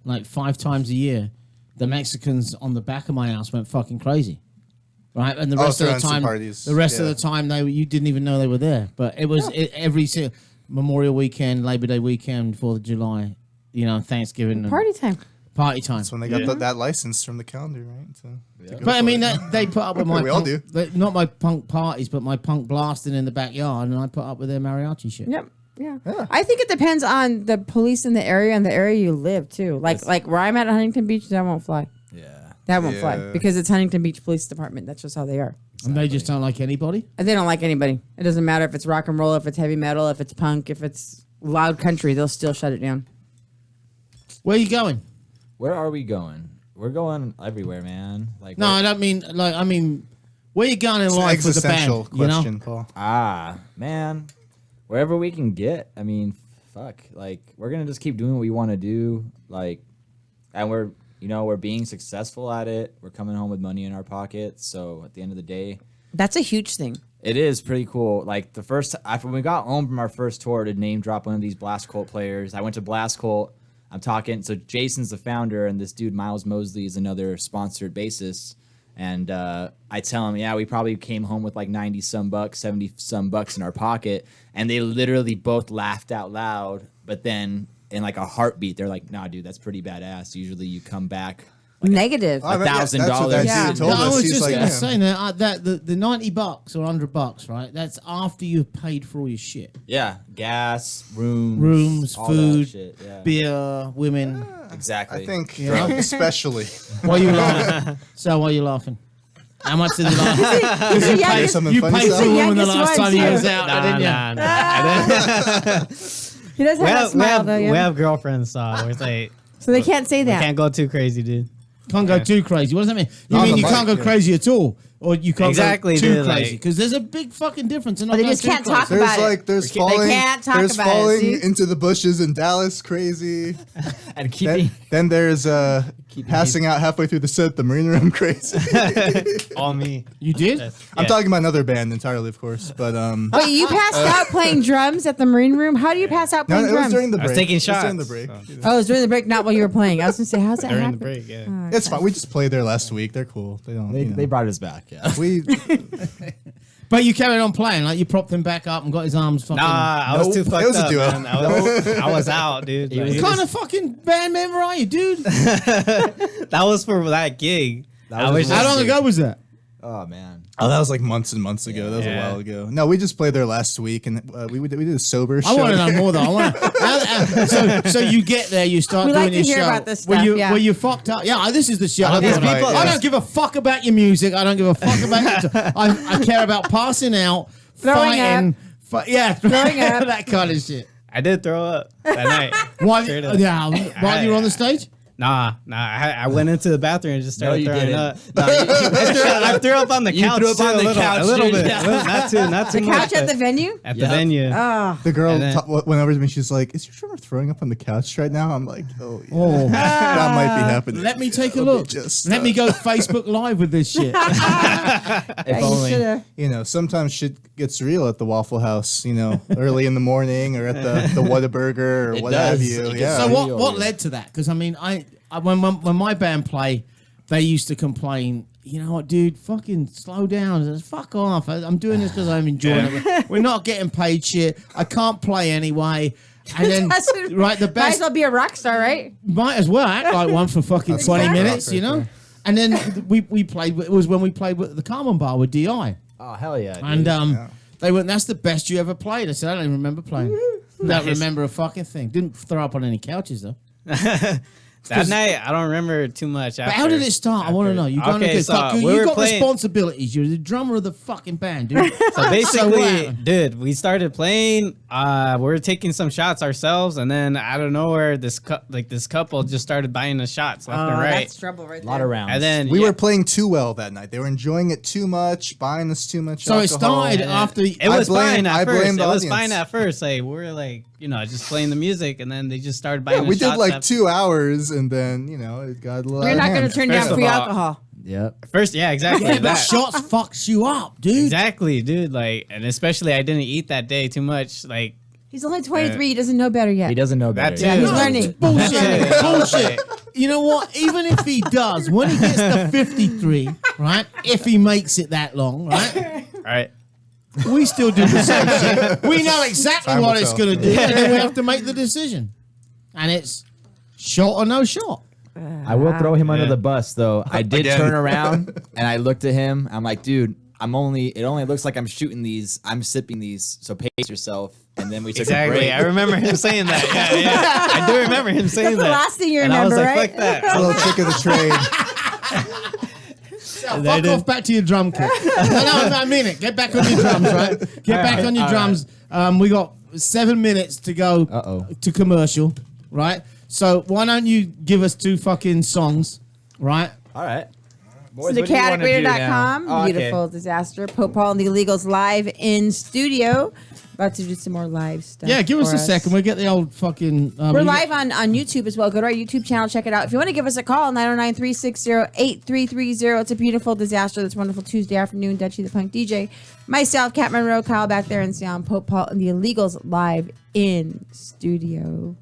like 5 times a year, the Mexicans on the back of my house went fucking crazy, right? And the Oh, rest of the throwing some time, parties, the rest of yeah. the time you didn't even know they were there. But it was every Memorial Weekend, Labor Day weekend, 4th of July, Thanksgiving, and Party time. party time. That's when they got that license from the calendar, right? To go But I for mean, it. they put up with my We all punk, not my punk parties, but my punk blasting in the backyard, and I put up with their mariachi shit. Yep. Yeah. I think it depends on the police in the area and the area you live too. Like where I'm at Huntington Beach, that won't fly. Yeah. That won't fly Yeah. because it's Huntington Beach Police Department. That's just how they are. And they just don't like anybody. And they don't like anybody. It doesn't matter if it's rock and roll, if it's heavy metal, if it's punk, if it's loud country, they'll still shut it down. Where are you going? Where are we going? We're going everywhere, man. Like No, I don't mean like. I mean, where you going in It's an life with the band? existential question, Paul. man, wherever we can get. I mean, fuck. Like we're gonna just keep doing what we want to do. Like, and we're being successful at it. We're coming home with money in our pockets. So at the end of the day, That's a huge thing. it is pretty cool. Like the first, after we got home from our first tour to name drop one of these Blast Colt players, I went to Blast Colt. I'm talking. So Jason's the founder, and this dude Miles Mosley is another sponsored bassist. And I tell him, yeah, we probably came home with like 90 some bucks, 70 some bucks in our pocket, and they literally both laughed out loud. But then in like a heartbeat, they're like, "Nah, dude, that's pretty badass. Usually you come back." Negative. Oh, yeah, that's what $1,000. that Yeah. dude told I us. was He's just like, gonna yeah. say that the $90 or $100, right? That's after you've paid for all your shit, Yeah, gas, rooms, rooms, all that food, shit. Yeah, beer, women. exactly. I think Yeah. especially. Why are you laughing? So why are you laughing? How much did you laugh? He's the Say youngest, something You funny. paid for a Sal? woman the youngest last one, time he too. was out, didn't you? Nah. he does We have a have, smile though, yeah. we have girlfriends, so it's like So they can't say we that. can't go too crazy, dude. Can't go too crazy. What does that mean? You On mean the you can't go mic, yeah. crazy at all? or you can't Exactly, go too dude, crazy? like- Because there's a big fucking difference. In not But they going just too can't close. talk There's about it. like there's They falling. can't talk There's about it, falling see? into the bushes in Dallas, crazy. And keeping. Then there's passing out halfway through the set, the Marine Room, crazy. All me. You did? I'm talking about another band entirely, of course, but Wait, you passed out playing drums at the Marine Room? How do you pass out no, playing it was drums? during the I break. was taking It was during shots, the break. so. Oh, it was during the break, not while you were playing. I was gonna say, how's that During happen? the break, yeah. It's fine. We just played there last week. They're cool. They don't. They, you know. they brought us back. Yeah. we But you carried on playing, like you propped him back up and got his arms fucking. Nah, I was too fucked was a up, duo. man. I was out, dude. Like, What kind of fucking band member are you, dude? that was for that gig. That I was was just- How long ago was that? Oh man. Oh, that was like months and months ago. That was a Yeah. while ago. No, we just played there last week, and we did a sober show. I want to know there. more though. I want so you get there, you start We doing like to your hear show. about this Were stuff, you yeah. were you fucked up? Yeah, this is the shit. I These don't, people- I don't give a fuck about your music. I don't give a fuck about your I care about passing out, Throwing fighting, Throwing up. that kind of shit. I did throw up that night. While, Straight up. while you were on the stage? Nah. I went into the bathroom and just started you throwing didn't. up. I threw up on the You couch. threw up too, on the a little, couch, a little dude. bit. Yeah. Not too The much. couch at but the venue? at the Yep. venue. Oh. The girl And then- went over to me. She's like, "Is your drummer throwing up on the couch right now?" I'm like, "Oh, yeah. Oh, that might be happening." let me take a That'll be look. just, Let me go Facebook Live with this shit. If You only. shoulda- You know, sometimes shit gets real at the Waffle House. You know, early in the morning, or at the Whataburger, or It what have does. you. It gets Yeah. So real. what led to that? Because I mean, I when my band play, they used to complain. You know what, dude? Fucking slow down. I said, fuck off. I'm doing this because I'm enjoying it. We're not getting paid shit. I can't play anyway. And then, That's- right, the Might as best well be a rock star, right? might as well act like one for fucking 20 Exactly. minutes, you know. And then we played. It was when we played with the Carmen Bar with Di, Oh hell yeah. Dude. and they went, "That's the best you ever played." I said, "I don't even remember playing. Don't remember a fucking thing. Didn't throw up on any couches though." That night, I don't remember too much. But how did it start? I want to know. You got, Okay, so we you were got playing- responsibilities. You're the drummer of the fucking band, dude. So basically, what happened? dude, we started playing. We were taking some shots ourselves, and then out of nowhere, this couple just started buying us shots left and right. That's trouble right a there. lot of rounds. And then We were playing too well that night. They were enjoying it too much, buying us too much So it alcohol. started after. it was fine I at first. blame It the was audience. fine at first. Like we were like, just playing the music, and then they just started buying. Yeah, we us did shots like after- 2 hours, and then it got a little. You're out of not going to hand. turn First down of free all- alcohol. Yep. First, yeah, exactly. Yeah, but that. shots fucks you up, dude. Exactly, dude. Like, and especially I didn't eat that day too much. Like, He's only 23. He doesn't know better yet. He doesn't know That better. too. Yeah, he's No, learning. Bullshit. Bullshit. You know what? Even if he does, when he gets to 53, right? If he makes it that long, right? all right. We still do the same shit. We know exactly Time what will it's tell. going to do, and then we have to make the decision. And it's shot or no shot. I will throw him under Yeah. the bus though. I did Again. turn around and I looked at him. I'm like, dude, it only looks like I'm shooting these. I'm sipping these. So pace yourself. And then we took a Exactly. break. I remember him saying that. Yeah. I do remember him saying That's the that. last thing you and I was remember, like, right? fuck that. A little trick of the trade. Fuck off back to your drum kit. no, I mean it. Get back on your drums, right? Get back on your drums. We got 7 minutes to go Uh-oh. to commercial, right? So why don't you give us 2 fucking songs, right? All right. So Boys, what do you wanna do thechaoticradio.com. now? Oh, okay. Beautiful disaster. Pope Paul and the Illegals live in studio. About to do some more live stuff. Yeah, give us for a second. We'll get the old fucking. We're live on YouTube as well. Go to our YouTube channel, check it out. If you want to give us a call, 909-360-8330. It's a beautiful disaster. This wonderful Tuesday afternoon. Dutchie the Punk DJ. Myself, Cat Monroe, Kyle back there in sound. Pope Paul and the Illegals live in studio.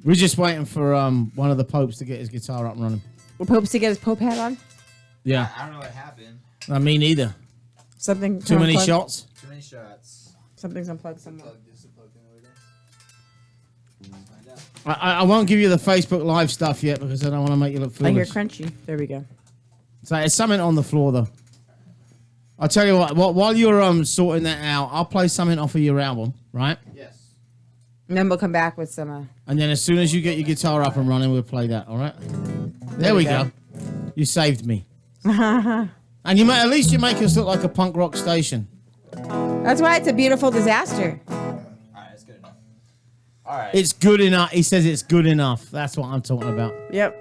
We're just waiting for one of the popes to get his guitar up and running. Will Pope's to get his Pope hat on? Yeah, I don't know what happened. I mean neither. Something. Too many unplugged? shots. Too many shots. Something's unplugged somewhere. I won't give you the Facebook Live stuff yet because I don't want to make you look I hear foolish. crunchy. There we go. So it's something on the floor though. I'll tell you what. While you're sorting that out, I'll play something off of your album, right? And then we'll come back with some. And then as soon as you get your guitar up and running, we'll play that. All right? There we go. You saved me. And at least you make us look like a punk rock station. That's why it's a beautiful disaster. All right, that's good enough. All right. It's good enough. He says it's good enough. That's what I'm talking about. Yep.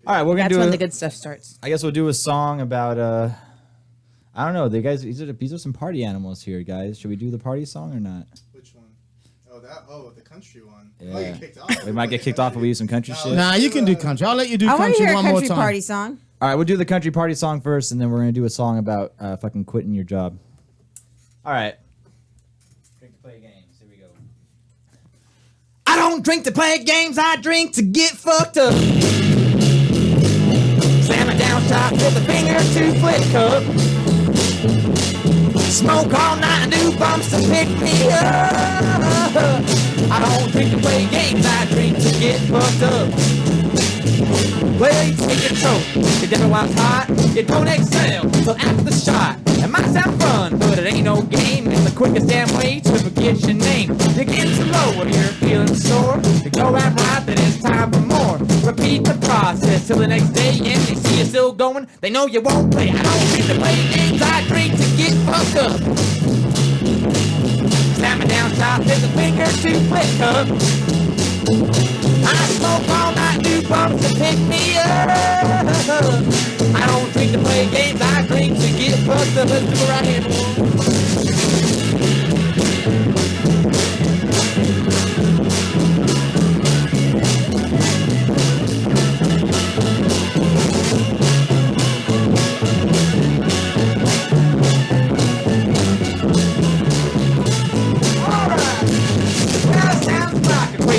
All right, we're gonna That's do. when the good stuff starts. I guess we'll do a song about. I don't know. The guys. These are some party animals here, guys. Should we do the party song or not? Which one? The country one. Yeah. We might get kicked off if we use some country shit. Nah, you can do country. I'll let you do I want to country hear a one more country time. party song. All right, we'll do the country party song first, and then we're gonna do a song about fucking quitting your job. All right. Drink to play games. Here we go. I don't drink to play games. I drink to get fucked up. Slam it down, shot with a finger to flick up. Smoke all night and do bumps to pick me up. I don't drink to play games. I drink to get fucked up. Well, you take control. You never while it's hot. You don't excel till after the shot. It might sound fun, but it ain't no game. It's the quickest damn way to forget your name. You get too low or you're feeling sore. You go and right, then it's time for more. Repeat the process till the next day, and they see you still going. They know you won't play. I don't drink to play games. I drink to get fucked up. Slam it down, shot, there's a finger to flick up. I smoke all night, do bumps to pick me up. I don't drink to play games, I drink to get fucked up. Let's do it right here,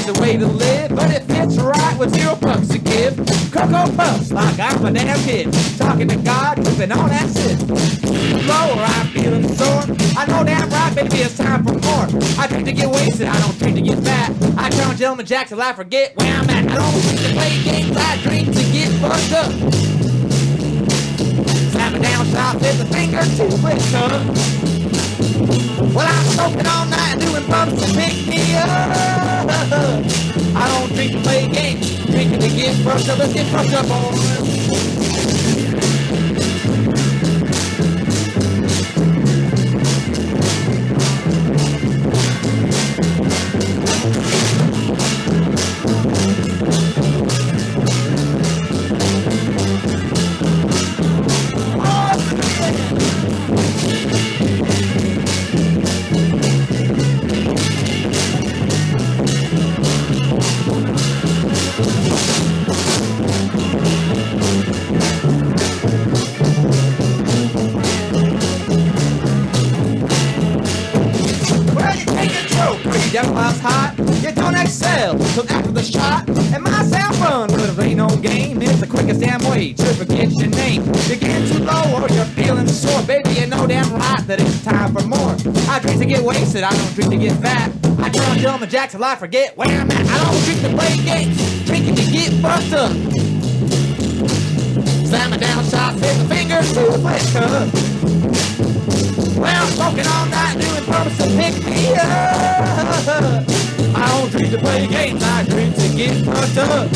the way to live, but it fits right with $0 to give. Cocoa Puffs like I'm a damn kid. Talking to God, whipping on that shit. Lower, I'm feeling sore. I know damn right, baby, it's time for more. I drink to get wasted, I don't drink to get fat. I turn Gentleman Jack till I forget where I'm at. I don't drink to play games, I drink to get fucked up. Slam it down, shot with the finger to flick up. Well, I'm smoking all night, doing bumps to pick me up. I don't drink to play games, drinking to get fucked up. Let's get fucked up, boys. Devil house hot, you don't excel till after the shot. It might sound fun, but it ain't no game. It's the quickest damn way to forget your name. You're getting too low or you're feeling sore. Baby, you know damn right that it's time for more. I drink to get wasted, I don't drink to get fat. I turn Gentleman Jack till I forget where I'm at. I don't drink to play games, drinking to get fucked up. Slamming down shots with the fingers to the flick up. Well, I'm smoking all night, doing bumps to pick me up. I don't drink to play games, I drink to get fucked up.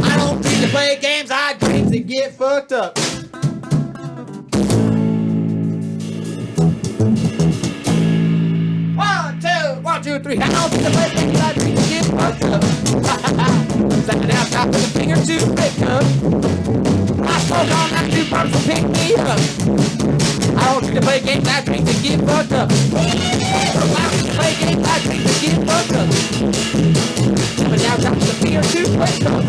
I don't drink to play games, I drink to get fucked up. One, two, three. I don't drink to play games, I drink to get fucked up. Slap it down, top with a finger to pick up. I smoke all night, do bumps to pick me up. I don't drink to play games, I drink to get fucked up. I don't drink to play games, I drink to get fucked up. Slap it down, top with a finger to pick up.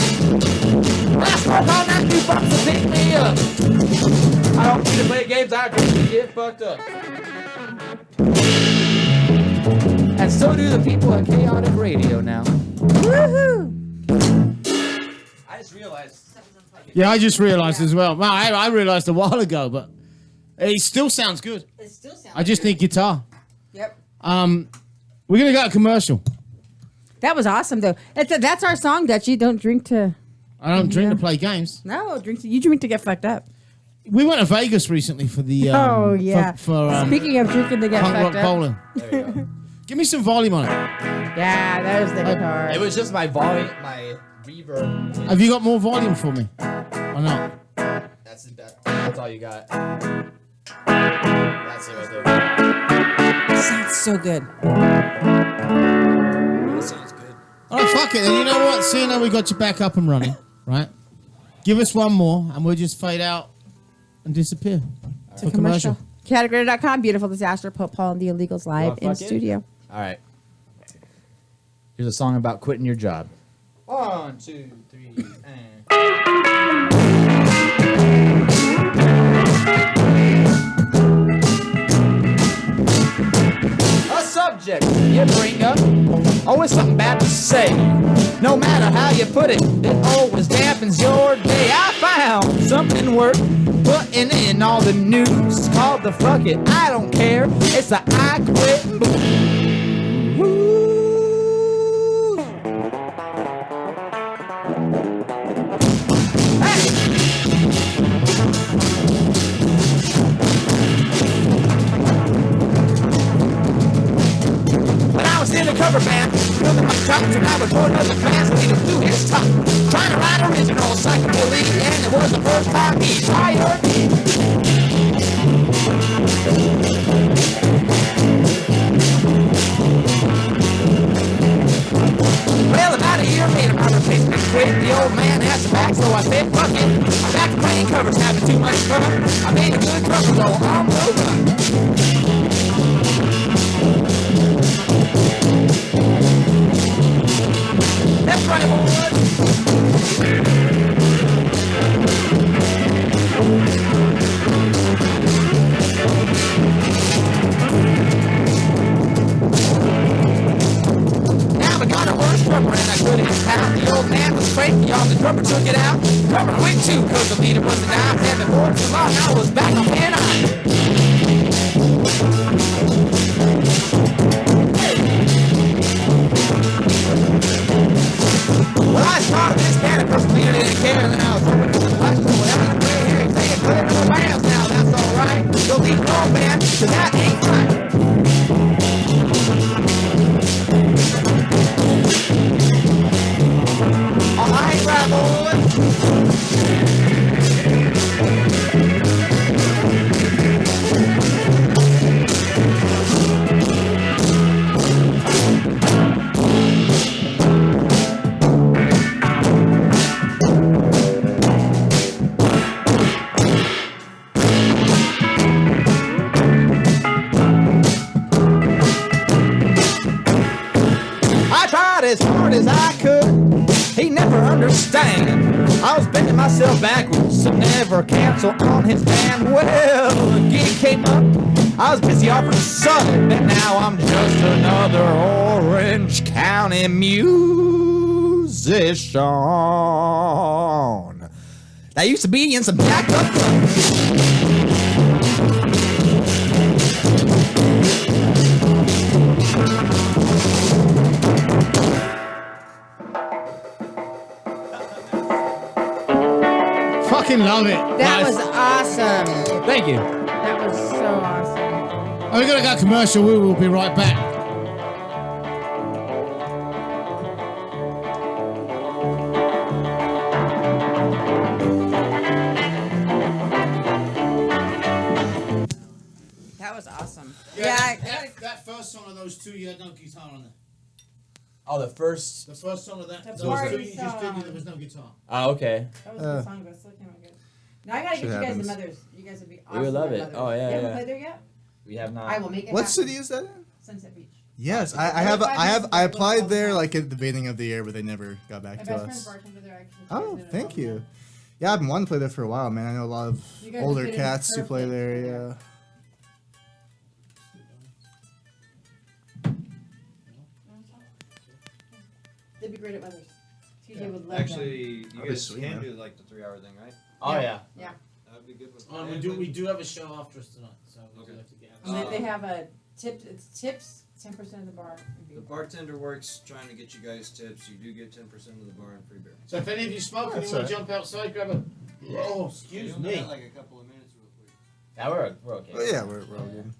I smoke all night, do bumps to pick me up. I don't drink to play games, I drink to get fucked up. And so do the people at Chaotic Radio now. Woohoo! I just realized. Yeah, I just realized as well. Well, I realized a while ago, but it still sounds good. It still sounds I just need guitar. Yep. We're gonna go to commercial. That was awesome, though. That's our song, Dutchie. Don't drink to... I don't drink Yeah. to play games. No, you drink to get fucked up. We went to Vegas recently for the Oh, yeah. for Speaking of drinking to get punk rock fucked up. bowling. There you go. Give me some volume on it. Yeah, there's the guitar. It was just my volume, my reverb. Have you got more volume for me? Or not? That's all you got. That's it right there. Sounds so good. That sounds good. All right, fuck it. And you know what? Seeing how we got you back up and running, right? Give us one more, and we'll just fade out and disappear. For commercial. Chaoticradio.com, beautiful disaster. Put Paul and the Illegals live in fuck it? studio. All right. Here's a song about quitting your job. 1, 2, 3, and. A subject you bring up, always something bad to say. No matter how you put it, it always dampens your day. I found something worth putting in all the news. It's called the fuck it, I don't care. It's the I quit blues. When I was in the cover band, building my chops, and I was doing other fans leading through his top. Trying to write original psychobilly, and it was the first time he fired me. Well, about a year later, my replacement quit. The old man had some back, so I said, fuck it. I'm back to playing covers, having too much fun. I made a good cover, though, on the run. That's right, boys. Now we got a worse drummer and I couldn't count. The old man was cranky on the drummer, took it out. Drummer quit too, cause the leader wasn't out. And before too long, I was back on pin on. Well, I started this band at first leader didn't care, and then I was hoping for the lights. So whatever you play here, you take it clear to the bands now, that's alright. You'll leave no band, cause that ain't right. Alright, right, boys. I tried as hard as I could. He never understand. I was bending myself backwards to never cancel on his band. Well, a gig came up. I was busy offering sun, and now I'm just another Orange County musician. I used to be in some jacked up clubs. Fucking love it. That guys. was awesome. Thank you. That was so awesome. Oh, we gotta go commercial. We will be right back. That was awesome. That first song of those two, you had no guitar on there. Oh, the first. The first song of that, The those party two you just did, song. there was no guitar. Oh, okay. That was a good song, but it still came out good. Now I gotta get Shit you guys happens. the Mothers. You guys would be We awesome. would love at it. Mothers. Oh, yeah, You haven't yeah. played there yet? We have not. I will make it What happen. city is that in? Sunset Beach. Yes, Sunset I Beach. have, Every 5 years I ago, applied all the there time. like at the beginning of the year, but they never got back My to best friend's us. bartender there. Actually. Oh, She's been there thank all the you. time. Yeah, I've been wanting to play there for a while, man. I know a lot of You guys older fit in cats who play perfect there. there. Yeah. They'd be great at Mothers. TJ would love Actually, you That'd be guys sweet, can man. do like the 3-hour thing, right? Oh, yeah. them. Yeah. That would be good with We do have a show after us tonight, so we do Okay. have to get. And they have a tip. It's tips. 10% of the bar. The bartender works trying to get you guys tips. You do get 10% of the bar and free beer. So if any of you smoke and That's you want all to jump outside, grab a. Oh, excuse You only me. got like a couple of minutes real quick. Yeah, we're okay. Well, yeah, we're all good.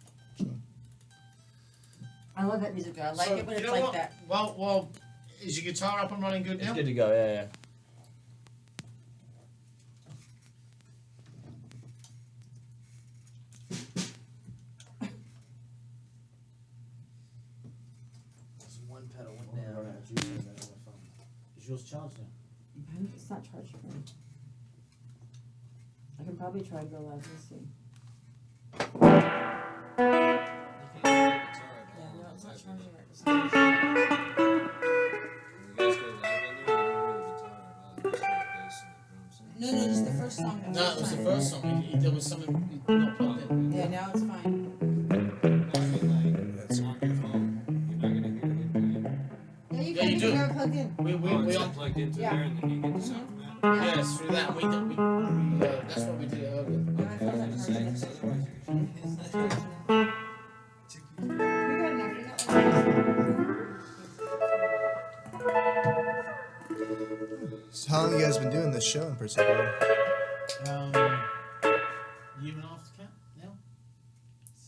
I love that music though. I like So, it when you it's know like what? that. Well, is your guitar up and running good It's now? good to go. Yeah, yeah. One pedal went down. Is yours charged now? It's not charged for me. I can probably try to go live. Let's see. No, just the first song. No, it was the first song. There was something not plugged in. Yeah, now it's fine. Yeah, you Yeah, can. you You do. can have it plugged in. We on. Plugged into Yeah. there, and then you get the sound from that. Yes, through that. That's what we did earlier. Yeah, my phone's not charging. We got enough. We got So how long you guys been doing this show in particular? Year and a half to count now.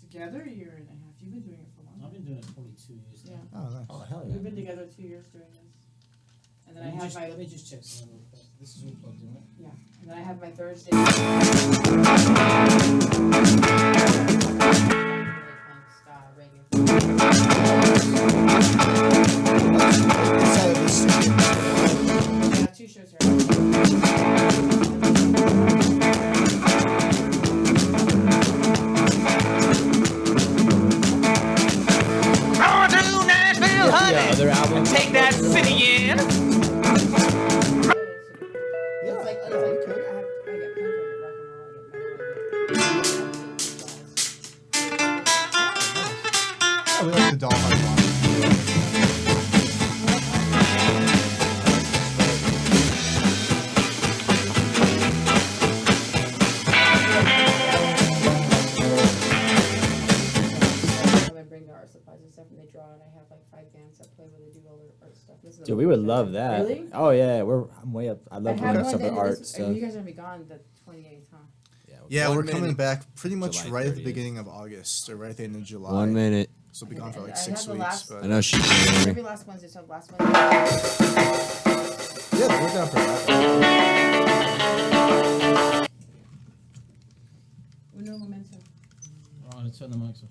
together a year and a half. You've been doing it for long. I've been doing it probably 2 years now. Yeah. Oh, nice. Oh hell We've been together 2 years doing this. And then I have my Let me just check something real quick. This is all plugged in, right? yeah. And then I have my Thursday. Outside of this studio, Yeah, 2 shows here. Going to Nashville, honey. other album. Take that city in. Yeah, It's like, I it's know, like you could. I get punk, I get rock and roll, I get metal, Yeah, we like the doll harmonica. I bring the art supplies and stuff, and they draw, and I have like 5 bands that play where they do all their art stuff. This is Dude, a- we would love that. Really? Oh yeah, I'm way up. I love I have doing one stuff with that art is- stuff. You guys are gonna be gone the 28th, huh? Yeah, 1 we're coming minute. back pretty much July right at the 30th. beginning of August, or right at the end of July. 1 minute. So we'll be gone for like I 6 have the weeks. last- But I know she can hear Every me. last Wednesday, so last Wednesday. yeah, we're down for that. Uno momento. Right, let's turn the mics off.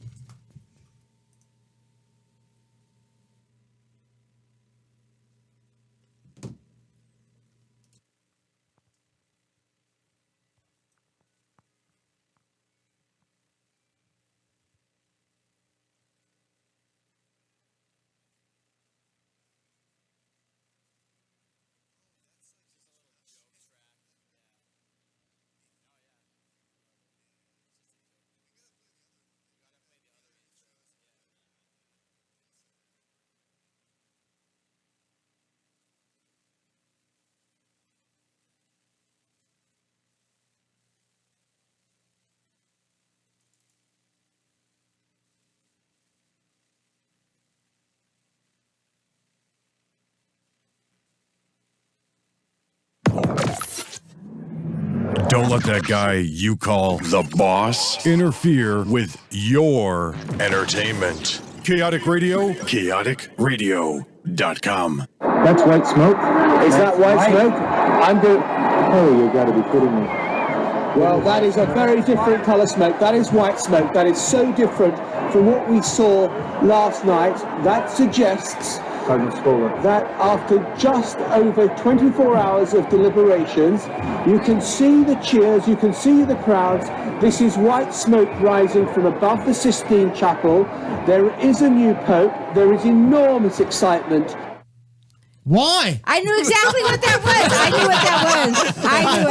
Don't let that guy you call the boss interfere with your entertainment. Chaotic Radio, chaoticradio.com. That's white smoke. Is that white smoke? I'm doing. Oh, you got to be kidding me. Well, that is a very different colour smoke. That is white smoke. That is so different from what we saw last night. That suggests that after just over 24 hours of deliberations, you can see the cheers, you can see the crowds. This is white smoke rising from above the Sistine Chapel. There is a new pope. There is enormous excitement. Why? I knew exactly what that was. I knew what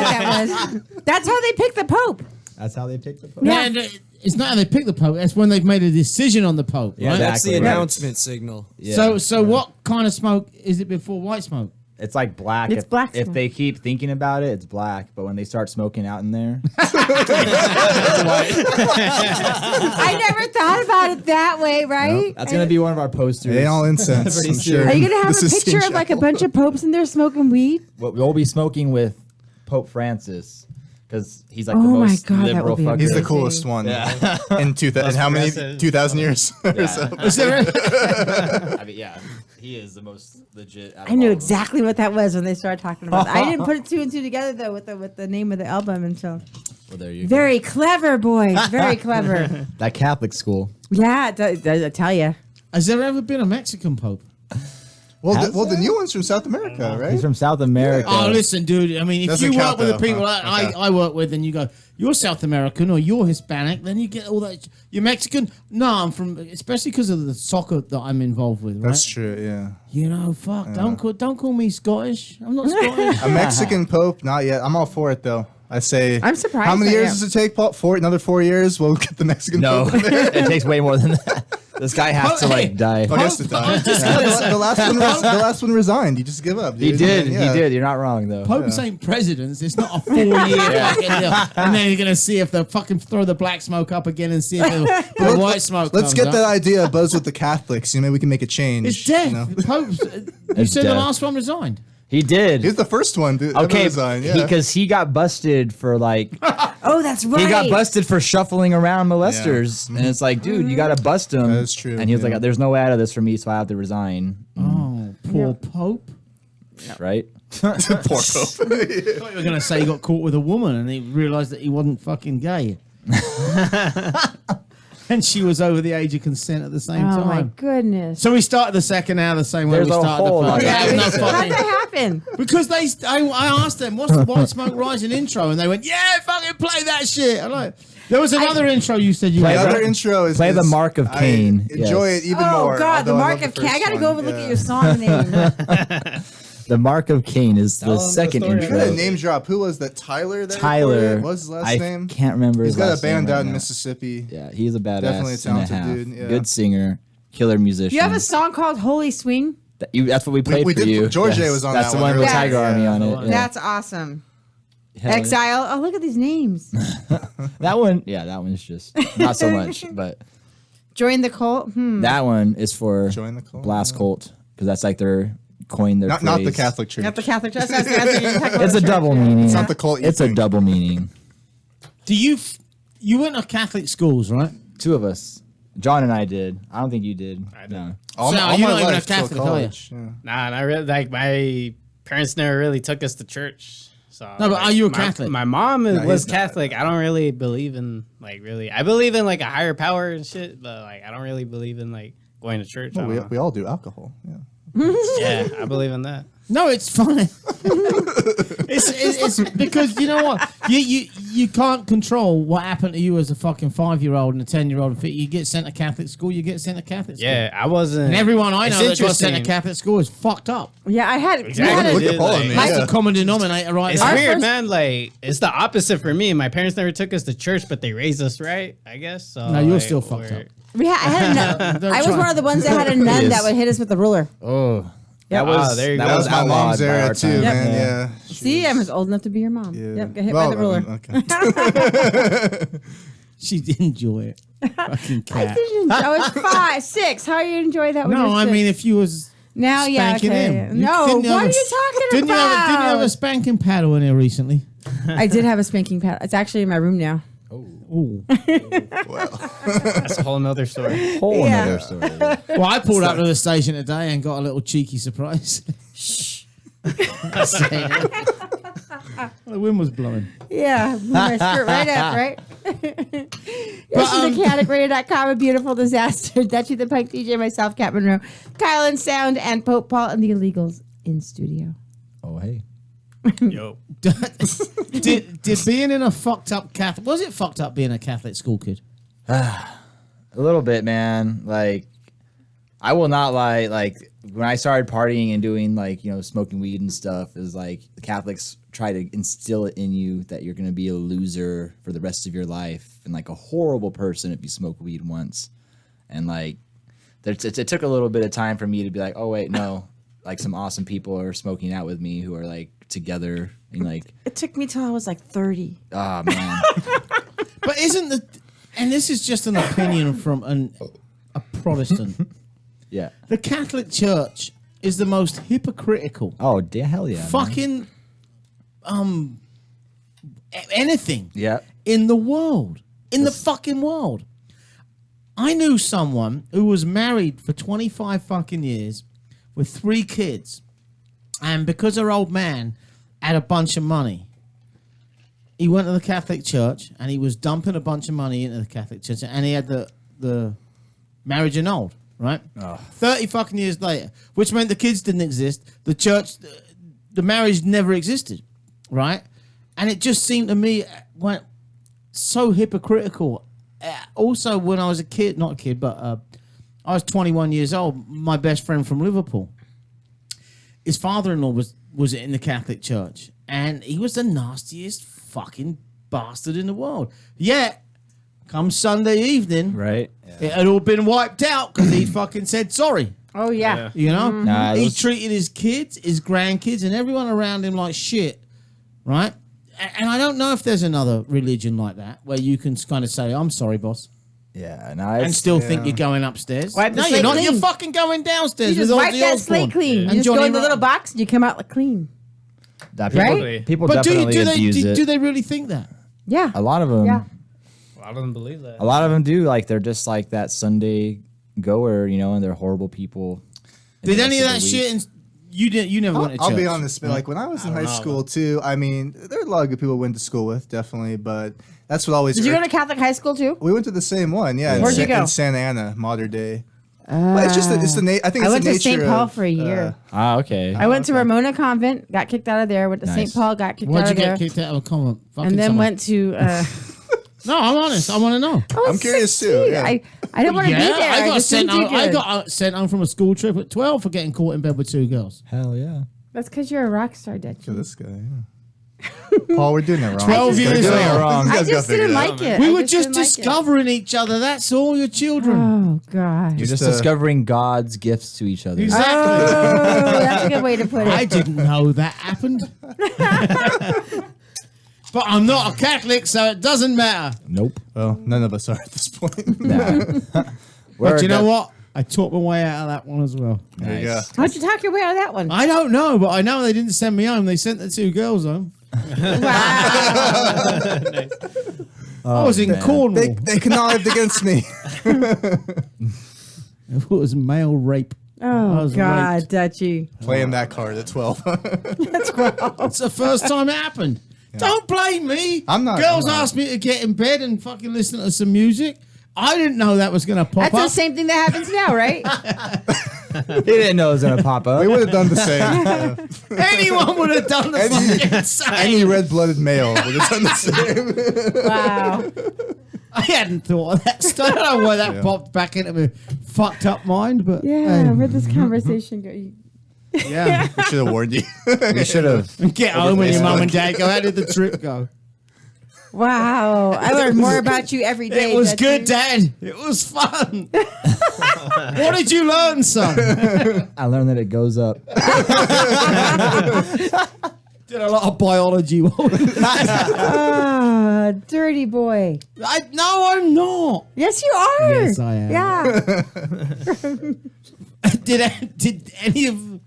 that was. That's how they pick the Pope. That's how they pick the Pope. Yeah. And it's not how they pick the Pope. That's when they've made a decision on the Pope, Yeah, right? That's the Exactly. announcement signal. Yeah. So what kind of smoke is it before white smoke? It's like black. It's black If smoke. they keep thinking about it, it's black. But when they start smoking out in there, I never thought about it that way, right? that's gonna be one of our posters. They all incense. Pretty I'm soon. sure. Are you gonna have This a is picture of like a bunch of popes in there smoking weed? We'll be smoking with Pope Francis because he's like Oh the my most God, that liberal would be fucker. He's the amazing. coolest one. Yeah. In how many? 2,000 years. or so. Is there I mean, yeah, he is the most legit. out of I knew all of them. exactly what that was when they started talking about it. I didn't put 2 and 2 together though with the name of the album until. Well, there you go. Very clever, boys. Very clever. That Catholic school. Yeah, I tell you. Has there ever been a Mexican Pope? Well, the new one's from South America, right? He's from South America. Oh, listen, dude. I mean, if Doesn't you work count, with the though. people Huh? that Okay. I work with, and you go, you're South American or you're Hispanic, then you get all that. You're Mexican. No, I'm from, especially because of the soccer that I'm involved with. Right? That's true. Yeah. You know, fuck. Don't call me Scottish. I'm not Scottish. A Mexican Pope, not yet. I'm all for it though. I say. I'm surprised How many I years am. does it take, Paul? Another 4 years, we'll get the Mexican No, Pope. in there. it takes way more than that. This guy has to like die. Oh, he has to die. The last one resigned. He just give up. He dude. did. Yeah. He did. You're not wrong though. Popes ain't presidents. It's not a 4-year fucking deal. And then you're gonna see if they fucking throw the black smoke up again and see if the white smoke. Let's comes get up. that idea buzz with the Catholics. You know, maybe we can make a change. It's death. You know? Popes. You It's said the death. last one resigned. He did. He's the first one. Dude. Okay, Resign, yeah. because he got busted for like Oh, that's right. he got busted for shuffling around molesters, and it's like, dude, you gotta bust him. That is true, And he was yeah. like, "There's no way out of this for me, so I have to resign." Oh, poor Pope. Right? Poor Pope. I thought you were gonna say he got caught with a woman and he realised that he wasn't fucking gay. And she was over the age of consent at the same Oh my time. goodness. So we started the second hour the same way There's we a started whole the lot first. of Yeah, that. no How'd fucking- that happen? because I asked them, what's the White Smoke Rising intro? And they went, yeah, fucking play that shit. I'm like, there was another intro you said you Play The had. other intro is Play the Mark of I Cain, Enjoy yes. it even Oh more. God, the although I Mark love of the Cain. I first gotta one. go over and look Yeah. at your song name. The Mark of Cain is Tell the him the second story. I'm trying to intro. name drop. Who was that? Tyler. That Tyler. recorded it? What's his last I name? can't remember. He's his got a last name band right out in now. Mississippi. Yeah, he's a badass. Definitely a and a talented half. dude, yeah. Good singer, killer musician. You have a song called Holy Swing? That's what we played we for did- you. George A was on That's that the one one with earlier. Tiger Army on it. Yeah. That's awesome. Hell yeah. Exile. Oh, look at these names. That one, yeah, that one's just not so much, but Join the cult. that one is for Join the cult, Blast yeah. Cult because that's like their coined their Not the phrase. Catholic Church. Not the Catholic Church. That's what I was thinking. You're talking about It's a the double church. meaning. It's not the cult you It's a think. double meaning. Do you went to Catholic schools, right? Two of us, John and I did. I don't think you did. No. All, So all you're my not even life a till Catholic, are you? college. Yeah. Nah, and I really like my parents never really took us to church. So No, but like, are you a my- Catholic? My mom No, was he's not. Catholic. I don't really believe in like really. I believe in like a higher power and shit, but like I don't really believe in like going to church. I Well, don't we know. all do alcohol. Yeah. Yeah, I believe in that. No, it's fine. it's because you know what you can't control what happened to you as a fucking 5-year-old and a 10-year-old. You get sent to Catholic school, you get sent to Catholic school. Yeah, I wasn't. And everyone I It's know that got sent to interesting. Catholic school is fucked up. Yeah, I had. Exactly. Look at dude, Paul like- and me. That's Yeah. the common denominator right It's there. weird, first- man. Like it's the opposite for me. My parents never took us to church, but they raised us right. I guess. So No, you're like, still fucked we're- up. I had a nun. Don't I was try. one of the ones that had a nun Yes. that would hit us with a ruler. Oh, Yeah, that was there you go. that That was was my outlawed mom's by era our too, time. man. Yeah. See, I was old enough to be your mom. Yeah. Yep, got hit Well, by the ruler. Okay. She did enjoy it. Fucking I cat. didn't. I was 5, 6. How you enjoy that? When No, you're I 6? mean if you was now, yeah, spanking okay. him. No, Didn't you what have are a- you talking Didn't you about? have a spanking paddle in here recently? I did have a spanking pad. It's actually in my room now. Ooh. That's a whole nother story. Whole Yeah. another story. Well, I pulled up to the station today and got a little cheeky surprise. The wind was blowing. Yeah, blew my skirt right up, right? Listen to chaoticradio.com, a beautiful disaster. Dutchy the Punk DJ, myself, Cat Monroe, Kyle and Sound, and Pope Paul and the Illegals in studio. Oh hey. Yo, did being in a fucked up Catholic, was it fucked up being a Catholic school kid? A little bit, man. Like, I will not lie. Like, when I started partying and doing like, you know, smoking weed and stuff, is like the Catholics try to instill it in you that you're gonna be a loser for the rest of your life and like a horrible person if you smoke weed once. And like, it took a little bit of time for me to be like, oh wait, no, like some awesome people are smoking out with me who are like together and like, It took me till I was like 30. oh man. But isn't the, and this is just an opinion from a Protestant, Yeah. the Catholic Church is the most hypocritical Oh, hell yeah. man. fucking anything Yeah. in the world. In the fucking world. I knew someone who was married for 25 fucking years with 3 kids. And because her old man had a bunch of money, he went to the Catholic Church and he was dumping a bunch of money into the Catholic Church and he had the marriage annulled. right? 30 fucking years later, which meant the kids didn't exist. The church, the marriage never existed, right? And it just seemed to me so hypocritical. Also, when I was a kid, not a kid, but I was 21 years old, my best friend from Liverpool, his father-in-law was in the Catholic Church, and he was the nastiest fucking bastard in the world. Yet, come Sunday evening, Right. it had all been wiped out because he fucking said sorry. Oh yeah. You know, Nah, he those- treated his kids, his grandkids, and everyone around him like shit, right? And I don't know if there's another religion like that where you can kind of say, "I'm sorry, boss," Yeah. No, and it's, still think you're going upstairs. Wipe the No, slate you're not. clean. You're fucking going downstairs. You just with wipe Ozzy that Osbourne slate clean. and You just go Johnny in the little Rotten. box and you come out like clean. that people, Right? people But definitely abuse it. do they really think that? Yeah. A lot of them. Yeah. A lot of them believe that. A lot of them do. Like they're just like that Sunday goer, you know, and they're horrible people. in Did the any of rest that the week. shit? And you didn't. You never went to church. I'll be honest, but like when I was in high school too, I mean, there are a lot of good people I went to school with, definitely, but that's what always. Did you go irked- to Catholic high school too? We went to the same one, yeah. Where'd you go? In Santa Ana, modern day. But it's just it's the I think I it's went the to St. nature Paul of, for a year. Ah, okay. I went to Ramona Convent, got kicked out of there. Went to Nice. St. Paul, got kicked Why'd out you of there, get kicked out of a convent? Fucking and then someone. went to. No, I'm honest. I want to know. I was I'm curious, 16. too, yeah. I didn't want to be there. I got just sent didn't do home. I good. got sent home from a school trip at 12 for getting caught in bed with two girls. Hell yeah. That's because you're a rock star, Look Dutch. at this guy. Yeah. Paul, we're doing it wrong. 12 We're years doing it old. wrong. You I guys just gotta figure didn't it out. like it. We I were just didn't like it. discovering each other. That's all, your children. Oh God. You're just Just, discovering God's gifts to each other. Exactly. Oh, that's a good way to put I it. didn't know that happened. But I'm not a Catholic, so it doesn't matter. Nope. Well, none of us are at this point. Nah. But you know what? I talked my way out of that one as well. There you go. How'd you talk your way out of that one? I don't know, but I know they didn't send me home. They sent the two girls home. Wow. I was in Cornwall. They connived against me. It was male rape. I Oh was God, raped. Dutchy. Playing that card at 12. It's the first time it happened. Don't blame me. I'm not- Girls I'm not. asked me to get in bed and fucking listen to some music. I didn't know that was going to pop That's the up. same thing that happens now, right? He didn't know it was gonna pop up. we would have done the same. Anyone would have done the fucking same. Any red-blooded male would have done the same. Wow. I hadn't thought of that stuff. I don't know why that Yeah. popped back into my fucked up mind, but Yeah, where'd this conversation go? yeah. I should have warned you. We should have. Get home with your mum and dad. Go, how did the trip go? Wow. I learn more about you every day. It was Dutchy. good, Dad. It was fun. What did you learn, son? I learned that it goes up. Did a lot of biology. Ah, dirty boy. No, I'm not. Yes, you are. Yes, I am. Yeah. Did any of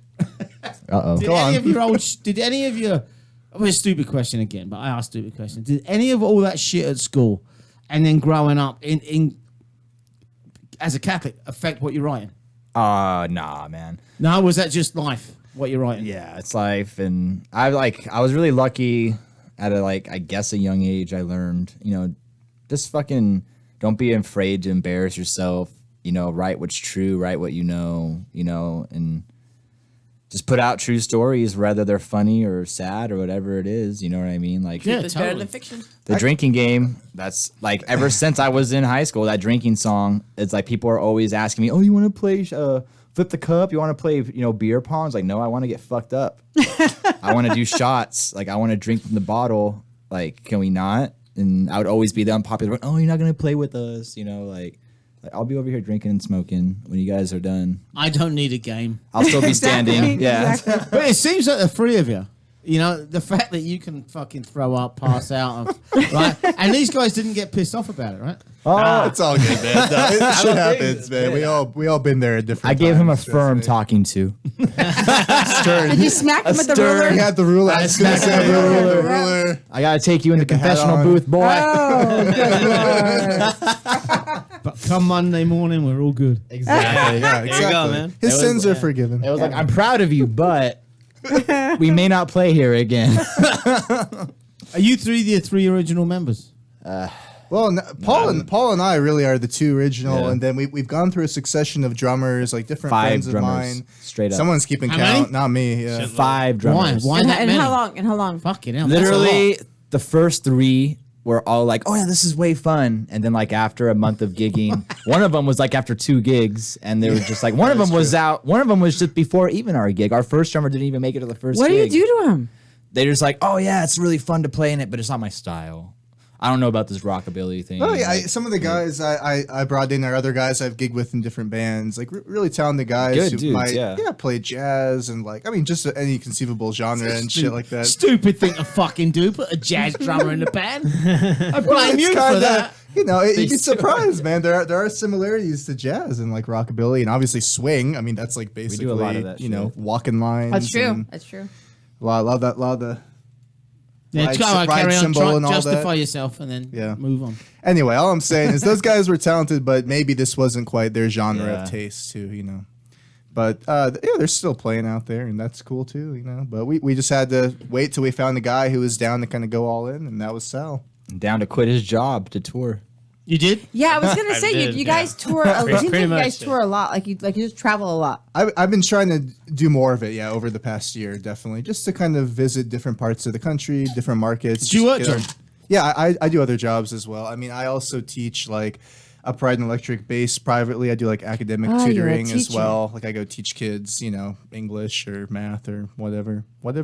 Uh-oh. did any of your old did any of your a stupid question again, but I asked a stupid question. Did any of all that shit at school and then growing up in as a Catholic affect what you're writing? Nah, man. No, was that just life? What you're writing? Yeah, it's life, and I was really lucky at a I guess a young age. I learned, just fucking don't be afraid to embarrass yourself. Write what's true, write what you know, and just put out true stories, whether they're funny or sad or whatever it is. You know what I mean? Like, Yeah, It's better totally. than fiction. the drinking game, that's ever since I was in high school, that drinking song, it's people are always asking me, oh, you want to play flip the cup? You want to play, beer pong? It's no, I want to get fucked up. I want to do shots. I want to drink from the bottle. Can we not? And I would always be the unpopular one. Oh, you're not going to play with us. I'll be over here drinking and smoking when you guys are done. I don't need a game. I'll still be standing. Yeah. Exactly. But it seems like the three of you, the fact that you can fucking throw up, pass out, right? And these guys didn't get pissed off about it, right? Oh, It's all good, man. No, it shit happens, man. We all been there at different I gave him a times, trust firm me. talking to. Did you smack him with the ruler? He had the ruler. I was gonna say, the he had ruler. the ruler. I got to take you into Get the hat confessional on. booth, boy. Oh, good lord. But come Monday morning, we're all good. Exactly. Yeah, There exactly. you go, man. His sins are forgiven. It was I'm proud of you, but we may not play here again. Are you the three original members? Well, Paul and I really are the two original, Yeah. and then we've gone through a succession of drummers, like different 5 friends of drummers, mine. straight up. Someone's keeping How count, many? not me. Yeah. 5 drummers. Why And, that and many? how long? And how long? Fucking hell. that's a Literally, lot. the first 3 were all like, "Oh yeah, this is way fun," and then like after a month of gigging, one of them was like after 2 gigs, and they were just like, one of them was out, one of them was just before even our gig. Our first drummer didn't even make it to the first. What do you gig. do to him? They're just like, "Oh yeah, it's really fun to play in it, but it's not my style." I don't know about this rockabilly thing. Oh yeah, Like, some of the guys I brought in are other guys I've gigged with in different bands, like really talented guys Good who dudes, might yeah. play jazz and like just any conceivable genre and shit like that. Stupid thing to fucking do. Put a jazz drummer in the band. I blame you for kinda- that. You'd be surprised, man. There are similarities to jazz and like rockabilly and obviously swing. I mean, that's like basically a lot of that walking lines. That's true. and That's true. A lot of the. Yeah, Ride- go on, ride carry on. cymbal Try, and all justify that. yourself and then Yeah. move on. Anyway, all I'm saying is those guys were talented, but maybe this wasn't quite their genre Yeah. of taste too, But they're still playing out there, and that's cool too, But we just had to wait till we found a guy who was down to kind of go all in, and that was Sal. down to quit his job to tour. You did? Yeah, I was gonna I say did, you yeah. guys tour. It seems like Pretty you much, guys yeah. tour a lot. Like you just travel a lot. I've been trying to do more of it, over the past year, definitely, just to kind of visit different parts of the country, different markets. Do you just work, get John? out- Yeah, I do other jobs as well. I mean, I also teach like upright and electric bass privately. I do like academic Oh, you're a tutoring as teacher. well. Like I go teach kids, English or math or whatever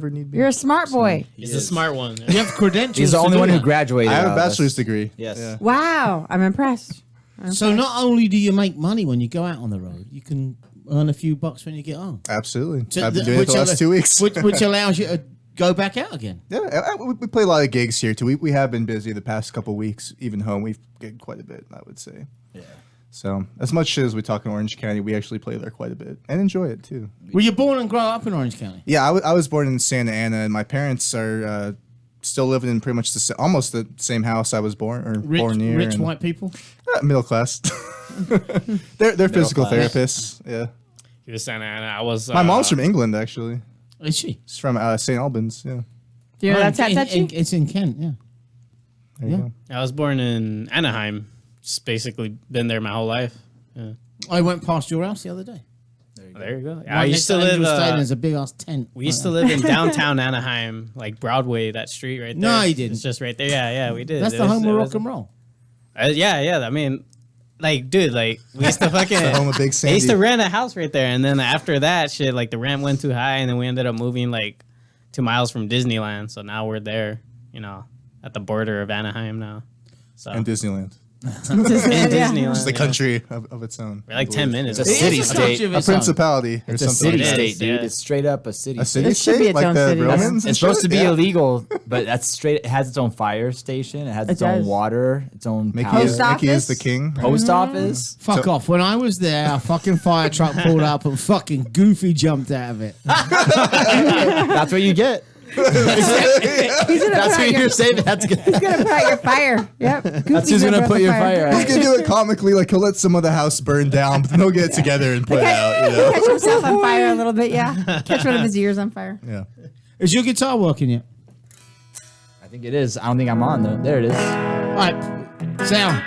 need be. You're a smart boy. He's a smart one. You have credentials. He's the to only do one who that. graduated. I have a out of us. bachelor's degree. Yes. Yeah. Wow, I'm impressed. So not only do you make money when you go out on the road, you can earn a few bucks when you get home. Absolutely. So I've been doing it the last 2 weeks. which allows you to go back out again. Yeah, we play a lot of gigs here too. We have been busy the past couple weeks. Even home, we've gigged quite a bit, I would say. Yeah. So as much as we talk in Orange County, we actually play there quite a bit and enjoy it too. Were you born and grow up in Orange County? Yeah, I was born in Santa Ana, and my parents are still living in pretty much almost the same house I was born near. Rich and- white people? middle class. they're physical class. therapists. Yeah, He was Santa Ana. I was. my mom's from England actually. Is she? She's from St. Albans. Yeah, Do you know that's in, touchy? it's in Kent, yeah. there you Yeah. go. I was born in Anaheim. Just basically been there my whole life. Yeah. I went past your house the other day. There you go. I Right used to next live. Angel Stadium, there's a big ass tent. We used to live in downtown Anaheim, like Broadway, that street right there. No, you didn't. It's just right there. Yeah, we did. That's It the was- home it of was- rock and roll. Yeah. I mean, like, dude, like we used to fucking. The home of Big They used to Sandy. rent a house right there, and then after that, shit, like the rent went too high, and then we ended up moving like 2 miles from Disneyland. So now we're there, at the border of Anaheim now. So And Disneyland. in Disneyland, It's the yeah. country of its own. We're like 10 minutes. It's a It city is a country state. of A its own. principality or It's a something. city like that. is, state, dude. yeah. It's straight up a city. A city It should be state its like own the city. Romans. and It's supposed to shit? be Yeah. illegal, but that's straight. It has its own fire station. It has its own does. water, its own Mickey power. is, Mickey is office? the king. Post office. Fuck off. When I was there, a fucking fire truck pulled up and fucking Goofy jumped out of it. That's what you get. He's gonna That's put out what your, you're saying. That's good. he's gonna put out your fire. Yep. That's who's gonna put your fire He's out. gonna do it comically, like he'll let some of the house burn down, but then they'll get it together and put it out. Catch himself on fire a little bit. Yeah. Catch one of his ears on fire. Yeah. Is your guitar working yet? I think it is. I don't think I'm on though. There it is. All right, Sal,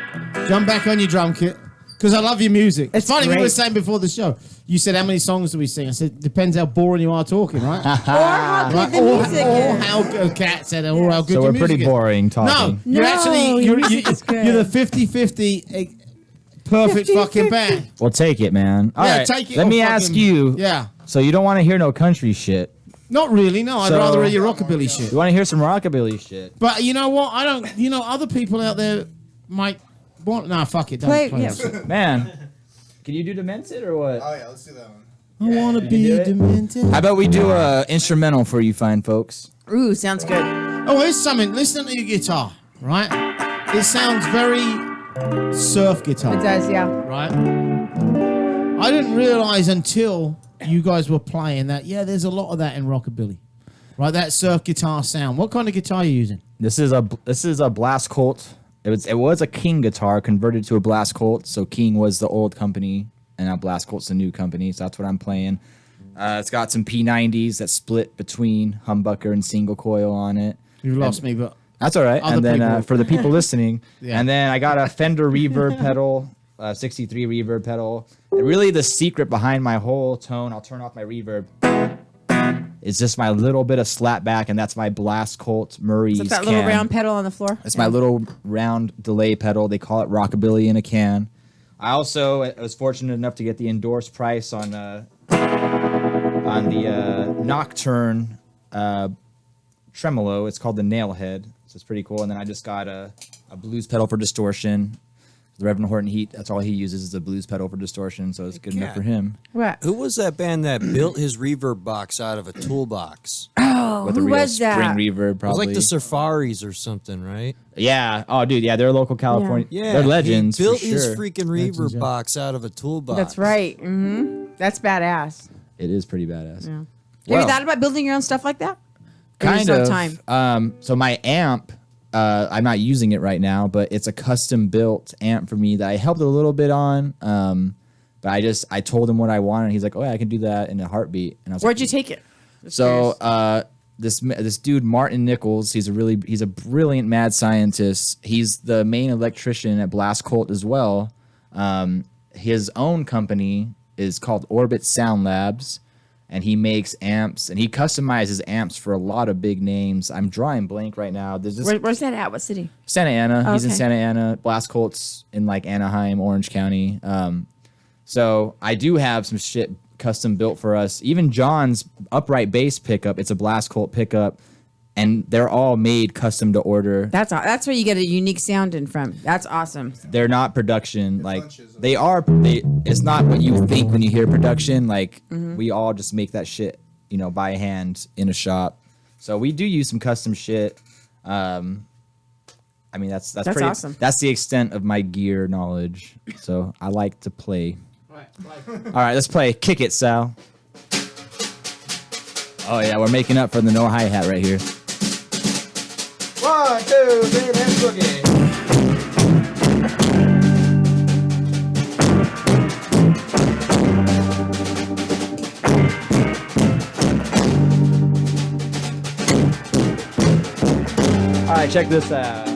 jump back on your drum kit because I love your music. It's funny, we great. were saying before the show, you said, how many songs do we sing? I said, depends how boring you are talking, right? Or how good Right? the music Or is. how Kat said, or how good So your we're pretty music is. boring No, talking. you're No, actually, your you're music is good. the 50-50 perfect 50-50. fucking band. We'll take it, man. All Yeah, right. take it Let or me fucking- ask you. Yeah. So you don't want to hear no country shit. Not really, no. I'd So- rather hear your rockabilly shit. You want to hear some rockabilly shit. But you know what? I don't, other people out there might want, nah, fuck it. Don't Play- play yeah. that shit. Man, can you do Demented or what? Oh yeah, let's do that one. I want to you be do it? demented. How about we do a instrumental for you fine folks? Ooh, sounds good. Oh, here's something. Listen to your guitar, right? It sounds very surf guitar. It does, yeah. Right? I didn't realize until you guys were playing that, yeah, there's a lot of that in rockabilly. Right? That surf guitar sound. What kind of guitar are you using? This is a Blast Colt. It was a King guitar converted to a Blast Colt. So King was the old company, and now Blast Colt's the new company. So that's what I'm playing. It's got some P90s that split between humbucker and single coil on it. You've lost me, but That's all right. Other And then people. for the people listening, Yeah. and then I got a Fender reverb pedal, 63 reverb pedal. And really the secret behind my whole tone, I'll turn off my reverb. It's just my little bit of slap back, and that's my Blast Colt Murray's Is that little can. round pedal on the floor? It's my little round delay pedal. They call it Rockabilly in a can. I also was fortunate enough to get the endorsed price on the Nocturne tremolo. It's called the Nailhead, so it's pretty cool. And then I just got a blues pedal for distortion. The Reverend Horton Heat, that's all he uses is a blues pedal for distortion, so it's good enough for him. What? Who was that band that built his reverb box out of a toolbox? Oh, With a who real was that? spring reverb, It was probably. like the Safaris or something, right? Yeah. Oh, dude. Yeah, they're local California. Yeah, They're legends. He built for his sure. freaking Legends, reverb yeah. box out of a toolbox. That's right. That's badass. It is pretty badass. Yeah. Have Well, you thought about building your own stuff like that? Or you kind just of. have time. So my amp, I'm not using it right now, but it's a custom built amp for me that I helped a little bit on. But I told him what I wanted. And he's like, "Oh yeah, I can do that in a heartbeat." And I was Where'd like, you take it? Just So curious. this dude Martin Nichols, he's a brilliant mad scientist. He's the main electrician at Blast Colt as well. His own company is called Orbit Sound Labs, and he makes amps and he customizes amps for a lot of big names. I'm drawing blank right now. There's this Where's that at? What city? Santa Ana. Oh, He's in okay. Santa Ana. Blast Colt's in like Anaheim, Orange County. So I do have some shit custom built for us. Even John's upright bass pickup, it's a Blast Colt pickup, and they're all made custom to order. That's where you get a unique sound in from. That's awesome. They're not production. Like they are. It's not what you think when you hear production. Like we all just make that shit, by hand in a shop. So we do use some custom shit. I mean, that's pretty awesome. That's the extent of my gear knowledge. So I like to play. All right, let's play. Kick it, Sal. Oh yeah, we're making up for the no hi hat right here. 1, 2, 3, let's boogie. All right, check this out.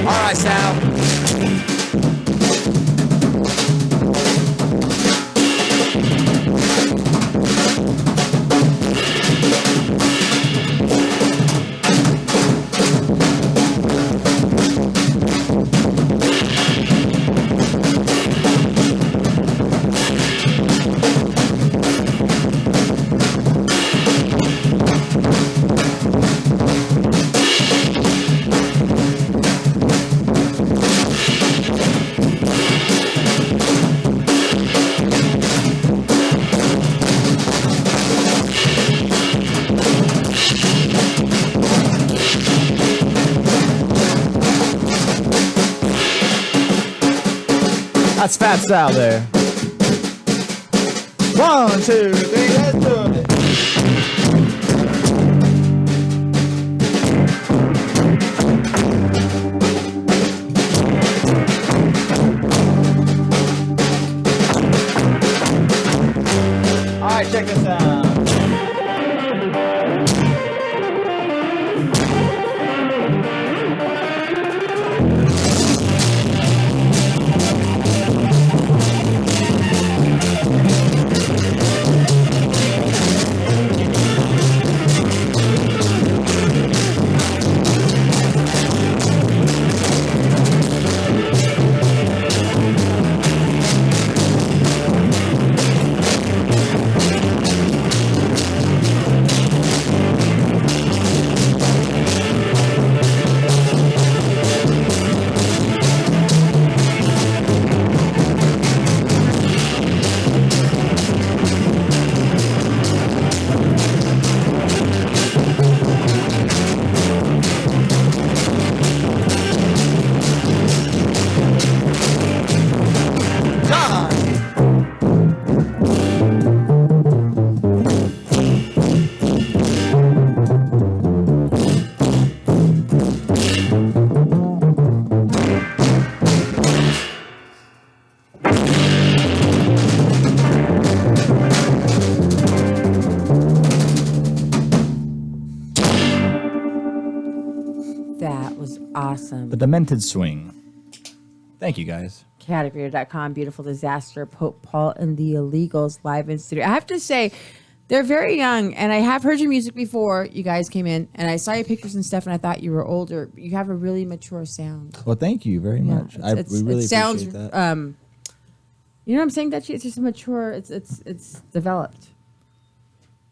All right, Sal. That's Fat Sal there. 1, 2, 3, let's do it. All right, check this out. awesome. The Demented Swing. Thank you, guys. chaoticradio.com, Beautiful Disaster, Pope Paul and the Illegals live in studio. I have to say, they're very young, and I have heard your music before you guys came in, and I saw your pictures and stuff, and I thought you were older. You have a really mature sound. Well, thank you very much. We really it sounds, appreciate that. you know what I'm saying, Dutchie? It's just a mature, it's developed.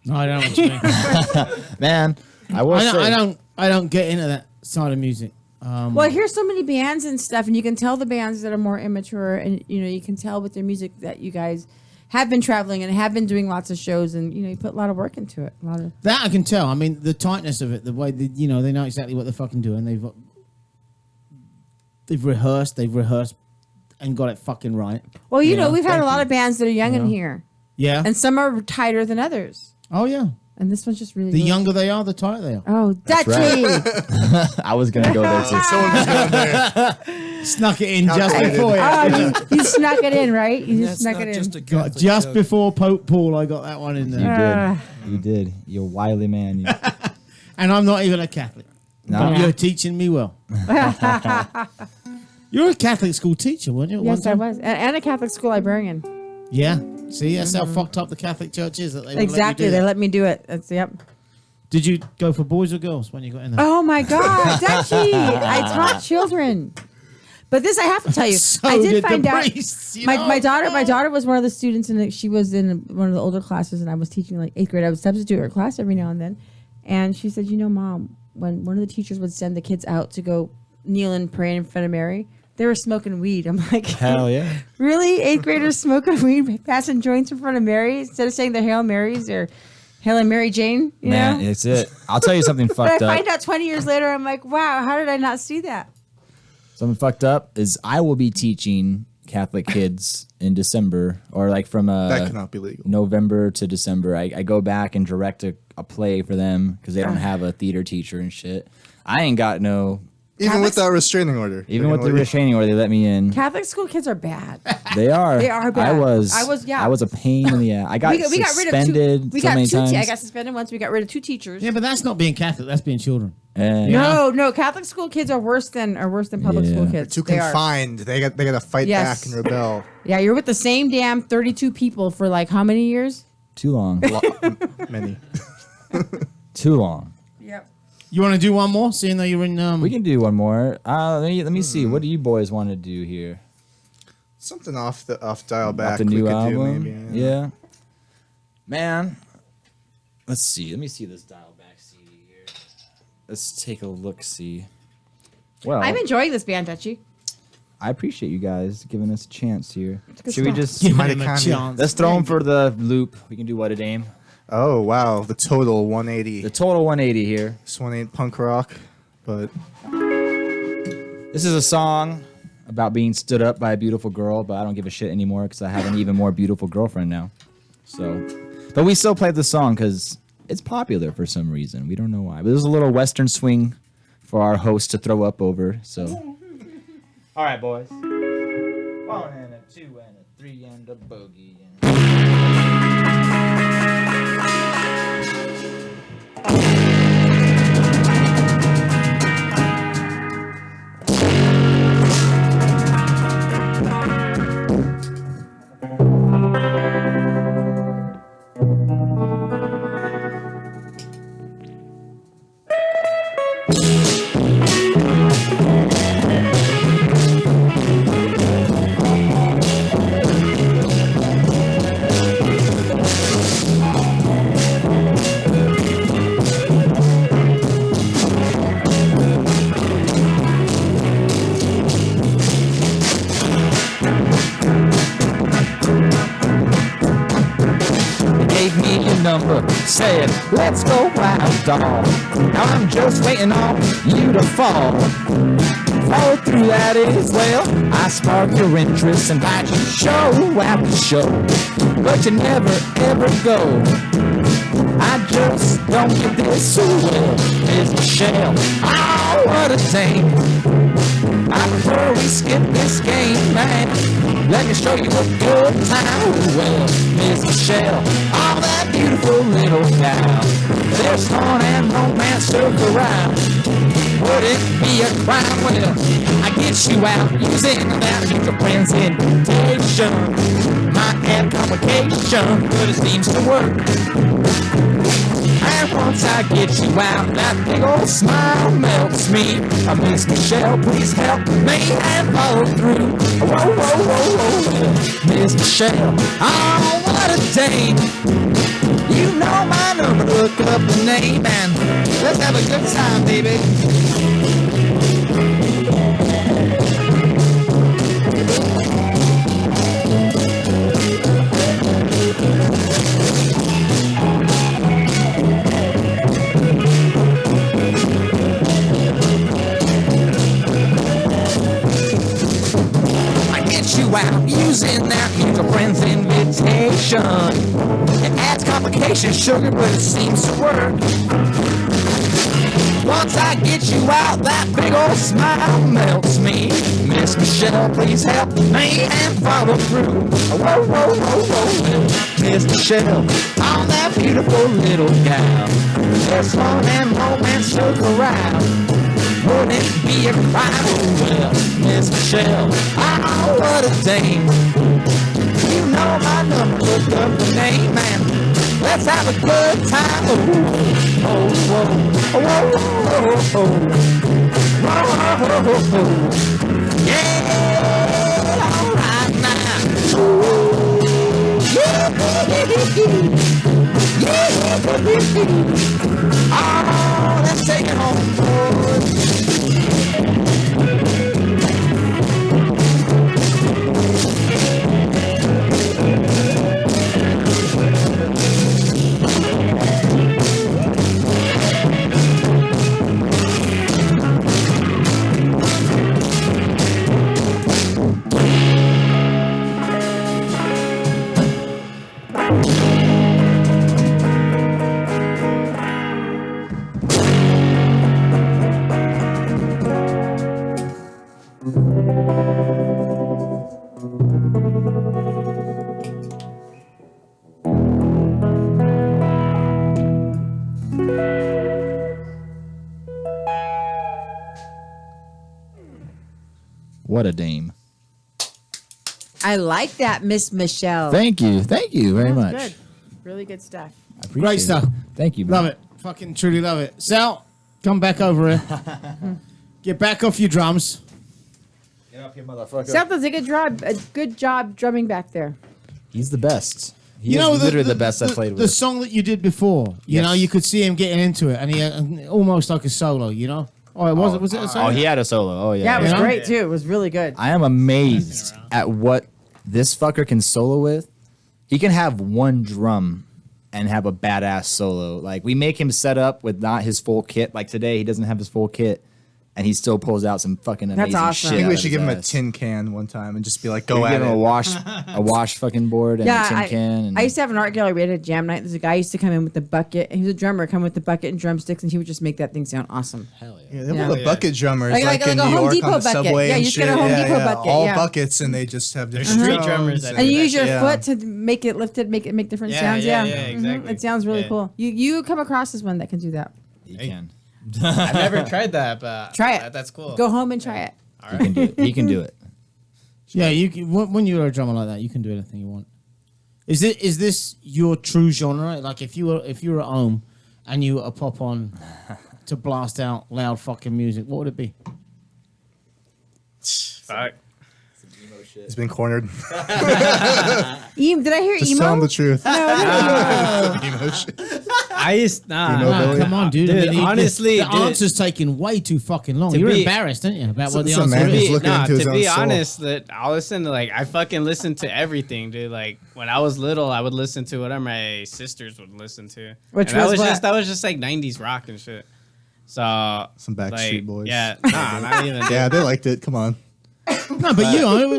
No, I don't know what you mean. Man, I don't get into that side of music. Well, I hear so many bands and stuff, and you can tell the bands that are more immature, and you can tell with their music that you guys have been traveling and have been doing lots of shows, and you put a lot of work into it. That I can tell. I mean, the tightness of it, the way they know exactly what they're fucking doing. They've rehearsed, and got it fucking right. Well, we've had a lot of bands that are young in here. Yeah, and some are tighter than others. Oh yeah. And this one's just really The good. younger they are, the tighter they are. Oh, Dutchie! Right. I was gonna go there too. Someone was going there. Snuck it in just Calculated. before you. Oh, you snuck it in, right? You just That's snuck not it in. just a Catholic Just joke. before Pope Paul, I got that one in there. You did. You're a wily man. And I'm not even a Catholic. No. But you're teaching me well. You're a Catholic school teacher, weren't you? at Yes, one I time? was. And a Catholic school librarian. Yeah. See, that's how fucked up the Catholic Church is. That they won't Exactly. Let you do They that. let me do it. That's, yep. Did you go for boys or girls when you got in there? Oh, my God. Dutchie! I taught children. But this, I have to tell you, So I did did the find out. priests, you My know? daughter was one of the students, and she was in one of the older classes, and I was teaching like 8th grade. I would substitute her class every now and then. And she said, Mom, when one of the teachers would send the kids out to go kneel and pray in front of Mary, they were smoking weed. I'm like, Hell yeah. really? 8th graders smoking weed, passing joints in front of Mary instead of saying the Hail Marys or Hail and Mary Jane? You Man, know? it's it. I'll tell you something But fucked I up. find out 20 years later, I'm like, wow, how did I not see that? Something fucked up is I will be teaching Catholic kids in December, or like from That cannot be legal. November to December. I go back and direct a play for them because they don't have a theater teacher and shit. I ain't got no. Even with that restraining order. Even with the restraining order, they let me in. Catholic school kids are bad. They are. They are bad. I was. Yeah. I was a pain in the ass. I got we got rid of suspended two. We so got many two. times. I got suspended once. We got rid of 2 teachers. Yeah, but that's not being Catholic. That's being children. And No, Catholic school kids are worse than public Yeah. school They're kids. Too They are. confined. They got to fight Yes. back and rebel. Yeah, you're with the same damn 32 people for like how many years? Too long. Many. Too long. Yep. You want to do one more, seeing though you're in? We can do one more. Let me see. What do you boys want to do here? Something off dial back. Off the we new could album? do maybe, Yeah. Man, let's see. Let me see this dial back CD here. Let's take a look. See. Well, I'm enjoying this band, Dutchie. I appreciate you guys giving us a chance here. good Should we stuff. just Give Mighty him a kind of- chance. let's throw them for the loop? We can do what a dame. Oh wow, the total 180. The total 180 here. This one ain't punk rock, but This is a song about being stood up by a beautiful girl, but I don't give a shit anymore because I have an even more beautiful girlfriend now. So, but we still play the song because it's popular for some reason. We don't know why. But there's a little Western swing for our host to throw up over. So, all right, boys. 1 and a 2 and a 3 and a bogey. Gave me your number, said, let's go wild dog. Now I'm just waiting on you to fall. Follow through that is well. I spark your interest and invite you show after show. But you never ever go. I just don't get this so well. Miss Michelle, oh what a dame. I prefer we skip this game, man. Let me show you a good time. Well, Miss Michelle, all that beautiful little gal. There's fun and romance circle around. Would it be a crime? Well, I get you out using that future presentation. Might have complication, but it seems to work. And once I get you out, that big old smile melts me. Miss Michelle, please help me and follow through. Whoa, whoa, whoa, whoa, Miss Michelle, oh, what a dame. You know my number, look up the name and let's have a good time, baby. You out using that future friend's invitation. It adds complications, sugar, but it seems to work. Once I get you out, that big old smile melts me. Miss Michelle, please help me and follow through. Whoa, whoa, whoa, whoa, Miss Michelle, I'm that beautiful little gal. There's fun and romance took around. Would it be a crime? Oh, well, Miss Michelle, oh, what a dame. You know my number, look up the name, and let's have a good time. Oh, oh, whoa, oh, oh, oh, oh, oh, oh, yeah, all right now. Yeah, oh, let's take it home, boys. What a dame. I like that, Miss Michelle. Thank you very much. Good. Really good stuff. I appreciate Great stuff. it. Thank you, man. Love it. Fucking truly love it. Sal, come back over here. Get back off your drums. Get up here, motherfucker. Seth does a good job drumming back there. He's the best. He is literally the best I've played with. The song that you did before, you know, you could see him getting into it, and he almost like a solo, you know. Oh, it was. Was it a solo? Oh, he had a solo. Oh, yeah. Yeah, it was You know? great too. It was really good. I am amazed at what this fucker can solo with. He can have one drum and have a badass solo. Like, we make him set up with not his full kit. Like today, he doesn't have his full kit, and he still pulls out some fucking amazing awesome. shit. I think we out should of give him his a ass. tin can one time and just be like, Give go at him it. a wash fucking board and a tin can. And I used to have an art gallery. We had a jam night. There's a guy who used to come in with the bucket. He was a drummer, come with the bucket and drumsticks, and he would just make that thing sound awesome. Hell yeah. Yeah, they have the bucket drummers like in a New Home York Depot on the bucket. subway Yeah, and you just shit. get a Home Depot bucket, all yeah. buckets, and they just have different street drums drummers that And you use your yeah. foot to make it lift it, make different sounds. Yeah, Yeah, exactly. It sounds really Yeah. cool. You come across as one that can do that. He can. I've never tried that, but Try it. That's cool. Go home and try it. All He right. can do it. He can do it. Yeah, you can, when you're a drummer like that, you can do anything you want. Is this your true genre? Like if you were at home and you were to pop on to blast out loud fucking music, what would it be? Fuck. He's been cornered. Did I hear Just emo? tell him the truth. I used Come on, dude. Dude, honestly, the dude. answer's taking way too fucking long. To You're be- embarrassed, aren't you, about what the Some answer man is? who's looking into his to own be soul. honest, that I'll listen to I fucking listen to everything, dude. Like when I was little, I would listen to whatever my sisters would listen to. Which And was what? that was just like 90s rock and shit. So Some Backstreet like, Boys. Yeah, nah, not even. Yeah, they liked it. Come on. No, but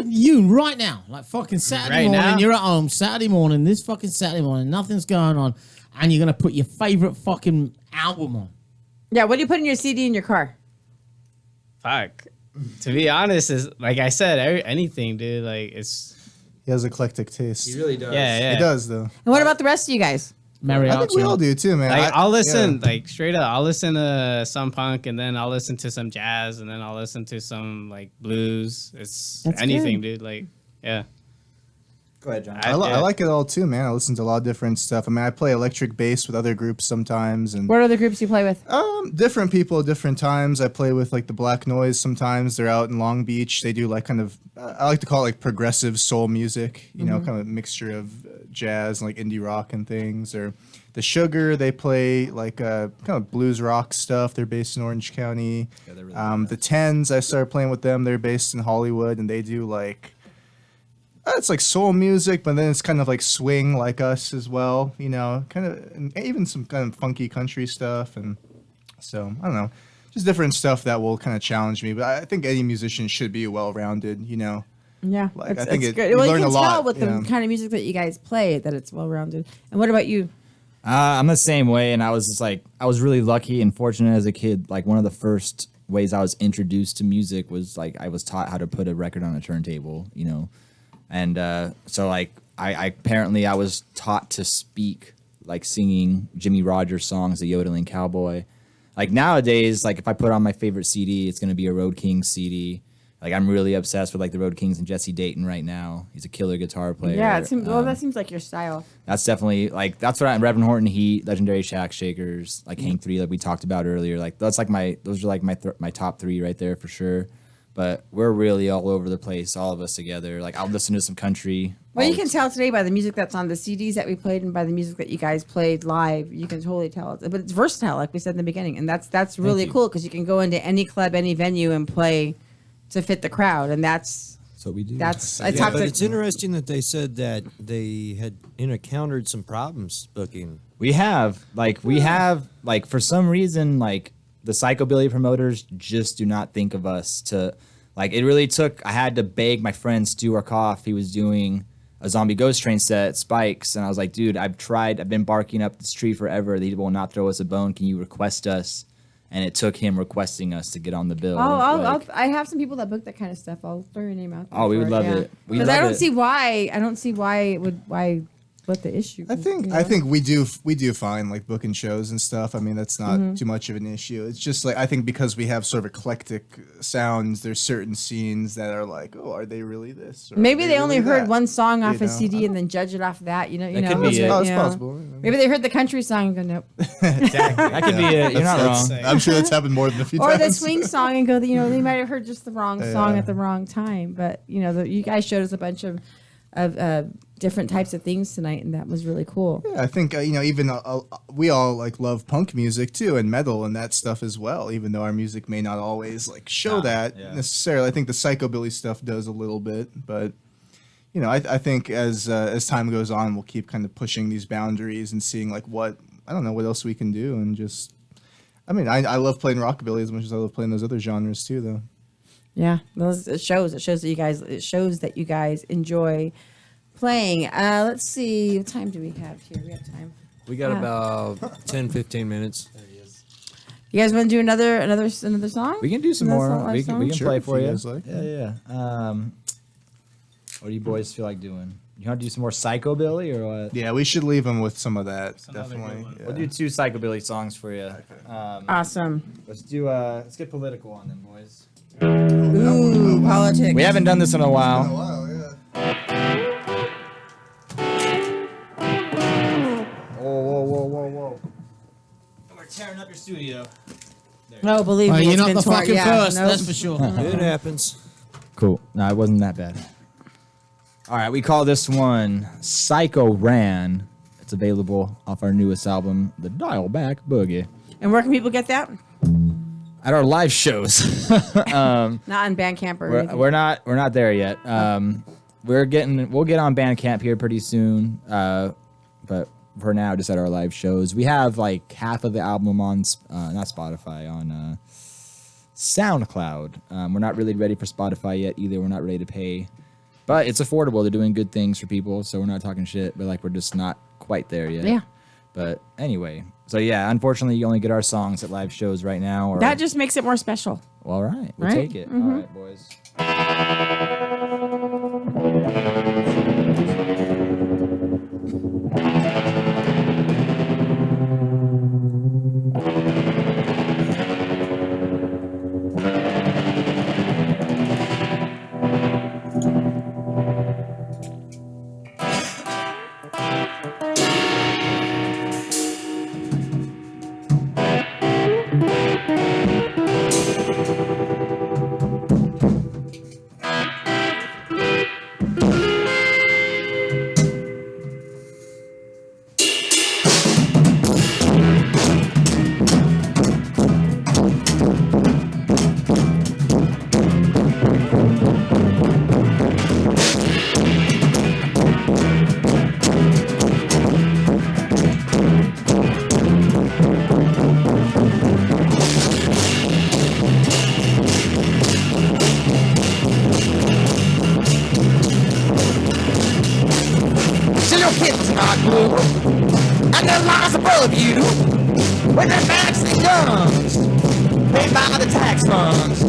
you right now, like fucking Saturday Right morning, now? you're at home, Saturday morning, this fucking Saturday morning, nothing's going on, and you're gonna put your favorite fucking album on. Yeah. What do you put in your CD in your car? Fuck. To be honest, is like I said, anything, dude. Like it's He has eclectic taste. He really does. yeah. He does though. And what about the rest of you guys? mariachi. I think we all do too, man. Like, I- I'll listen, yeah. like straight up. I'll listen to some punk, and then I'll listen to some jazz, and then I'll listen to some like blues. It's That's anything, good. dude. Like, yeah. Go ahead, John. I like it all too, man. I listen to a lot of different stuff. I mean, I play electric bass with other groups sometimes, and What other groups do you play with? different people at different times. I play with like the Black Noise sometimes. They're out in Long Beach. They do like kind of I like to call it like progressive soul music. You know, kind of a mixture of jazz and like indie rock and things. Or the Sugar, they play like kind of blues rock stuff. They're based in Orange County. Yeah, they're really The Tens, I started playing with them. They're based in Hollywood, and they do like. It's like soul music, but then it's kind of like swing like us as well, you know, kind of, and even some kind of funky country stuff. And so, I don't know, just different stuff that will kind of challenge me. But I think any musician should be well-rounded, you know. Yeah, Like, it's, I think it's it- good. you Well, you learn can a tell lot, with the yeah. kind of music that you guys play that it's well-rounded. And what about you? I'm the same way, and I was just like, I was really lucky and fortunate as a kid. Like one of the first ways I was introduced to music was like I was taught how to put a record on a turntable, you know, and so like I apparently I was taught to speak like singing Jimmy Rogers songs, the yodeling cowboy. Like nowadays, like if I put on my favorite CD, it's gonna be a Road Kings CD. Like I'm really obsessed with like the Road Kings and Jesse Dayton right now. He's a killer guitar player. Yeah, it seems, well, that seems like your style. That's definitely like that's what Reverend Horton Heat, Legendary Shack Shakers, like Hank 3, like we talked about earlier. Like that's like those are like my top 3 right there for sure. But we're really all over the place, all of us together. Like I'll listen to some country. Well, you can tell today by the music that's on the CDs that we played and by the music that you guys played live. You can totally tell. But it's versatile, like we said in the beginning, and that's really you. cool because you can go into any club, any venue, and play to fit the crowd, and that's what we do. That's I Yeah, talked but to. it's interesting that they said that they had encountered some problems booking. We have for some reason like the psychobilly promoters just do not think of us to like it really took I had to beg my friend Stu Arkoff. He was doing a Zombie Ghost Train set at Spikes, and I was like, dude, I've been barking up this tree forever. They will not throw us a bone. Can you request us? And it took him requesting us to get on the bill. I have some people that book that kind of stuff. I'll throw your name out there. Oh, we for would love yeah. it. We Because love I don't it. see why. I don't see why it would. What the issue? I think we do fine like booking shows and stuff. I mean that's not Mm-hmm. too much of an issue. It's just like I think because we have sort of eclectic sounds, there's certain scenes that are like, oh, are they really this? Or are Maybe they only really heard that? one song off You a know? CD and then judge it off that. You know, That could be it. but, Oh, it's you know, possible. Maybe they heard the country song and go nope, That could be it. You're not wrong. I'm sure that's happened more than a few or times. the swing song and go. They might have heard just the wrong song Yeah. at the wrong time. But you guys showed us a bunch of different types of things tonight, and that was really cool. Yeah, I think even we all like love punk music too and metal and that stuff as well. Even though our music may not always like show that necessarily, I think the psychobilly stuff does a little bit. But I think as time goes on, we'll keep kind of pushing these boundaries and seeing like what else we can do and just. I mean, I love playing rockabilly as much as I love playing those other genres too, though. Yeah, it shows that you guys enjoy playing. Let's see, what time do we have here? We have time. We got about 10, 15 minutes. You guys want to do another song? We can do some Another more. song, We can song? Sure, play if for you you. guys like. Yeah. What do you boys feel like doing? You want to do some more psychobilly or what? Yeah, we should leave them with some of that. another good Definitely. one. Yeah. We'll do 2 psychobilly songs for you. Awesome. Let's get political on them, boys. Ooh, politics. We haven't done this in a while. Wow, yeah. Whoa. We're tearing up your studio. No, believe me, you're it's not been the torn. fucking Yeah, first, nope. that's for sure. It happens. Cool. No, it wasn't that bad. All right, we call this one Psycho Ran. It's available off our newest album, The Dial Back Boogie. And where can people get that? At our live shows. Not on Bandcamp or anything. we're not there yet. We'll get on Bandcamp here pretty soon. But for now, just at our live shows. We have like half of the album on not Spotify, on SoundCloud. We're not really ready for Spotify yet either. We're not ready to pay, but it's affordable. They're doing good things for people, so we're not talking shit. But like we're just not quite there yet. Yeah. But anyway, so yeah, unfortunately, you only get our songs at live shows right now. Or, That just makes it more special. well, all right, we'll Right? take it. Mhm. All right, boys. kittens not glue. And the lies above you with their backs and guns, paid by the tax funds.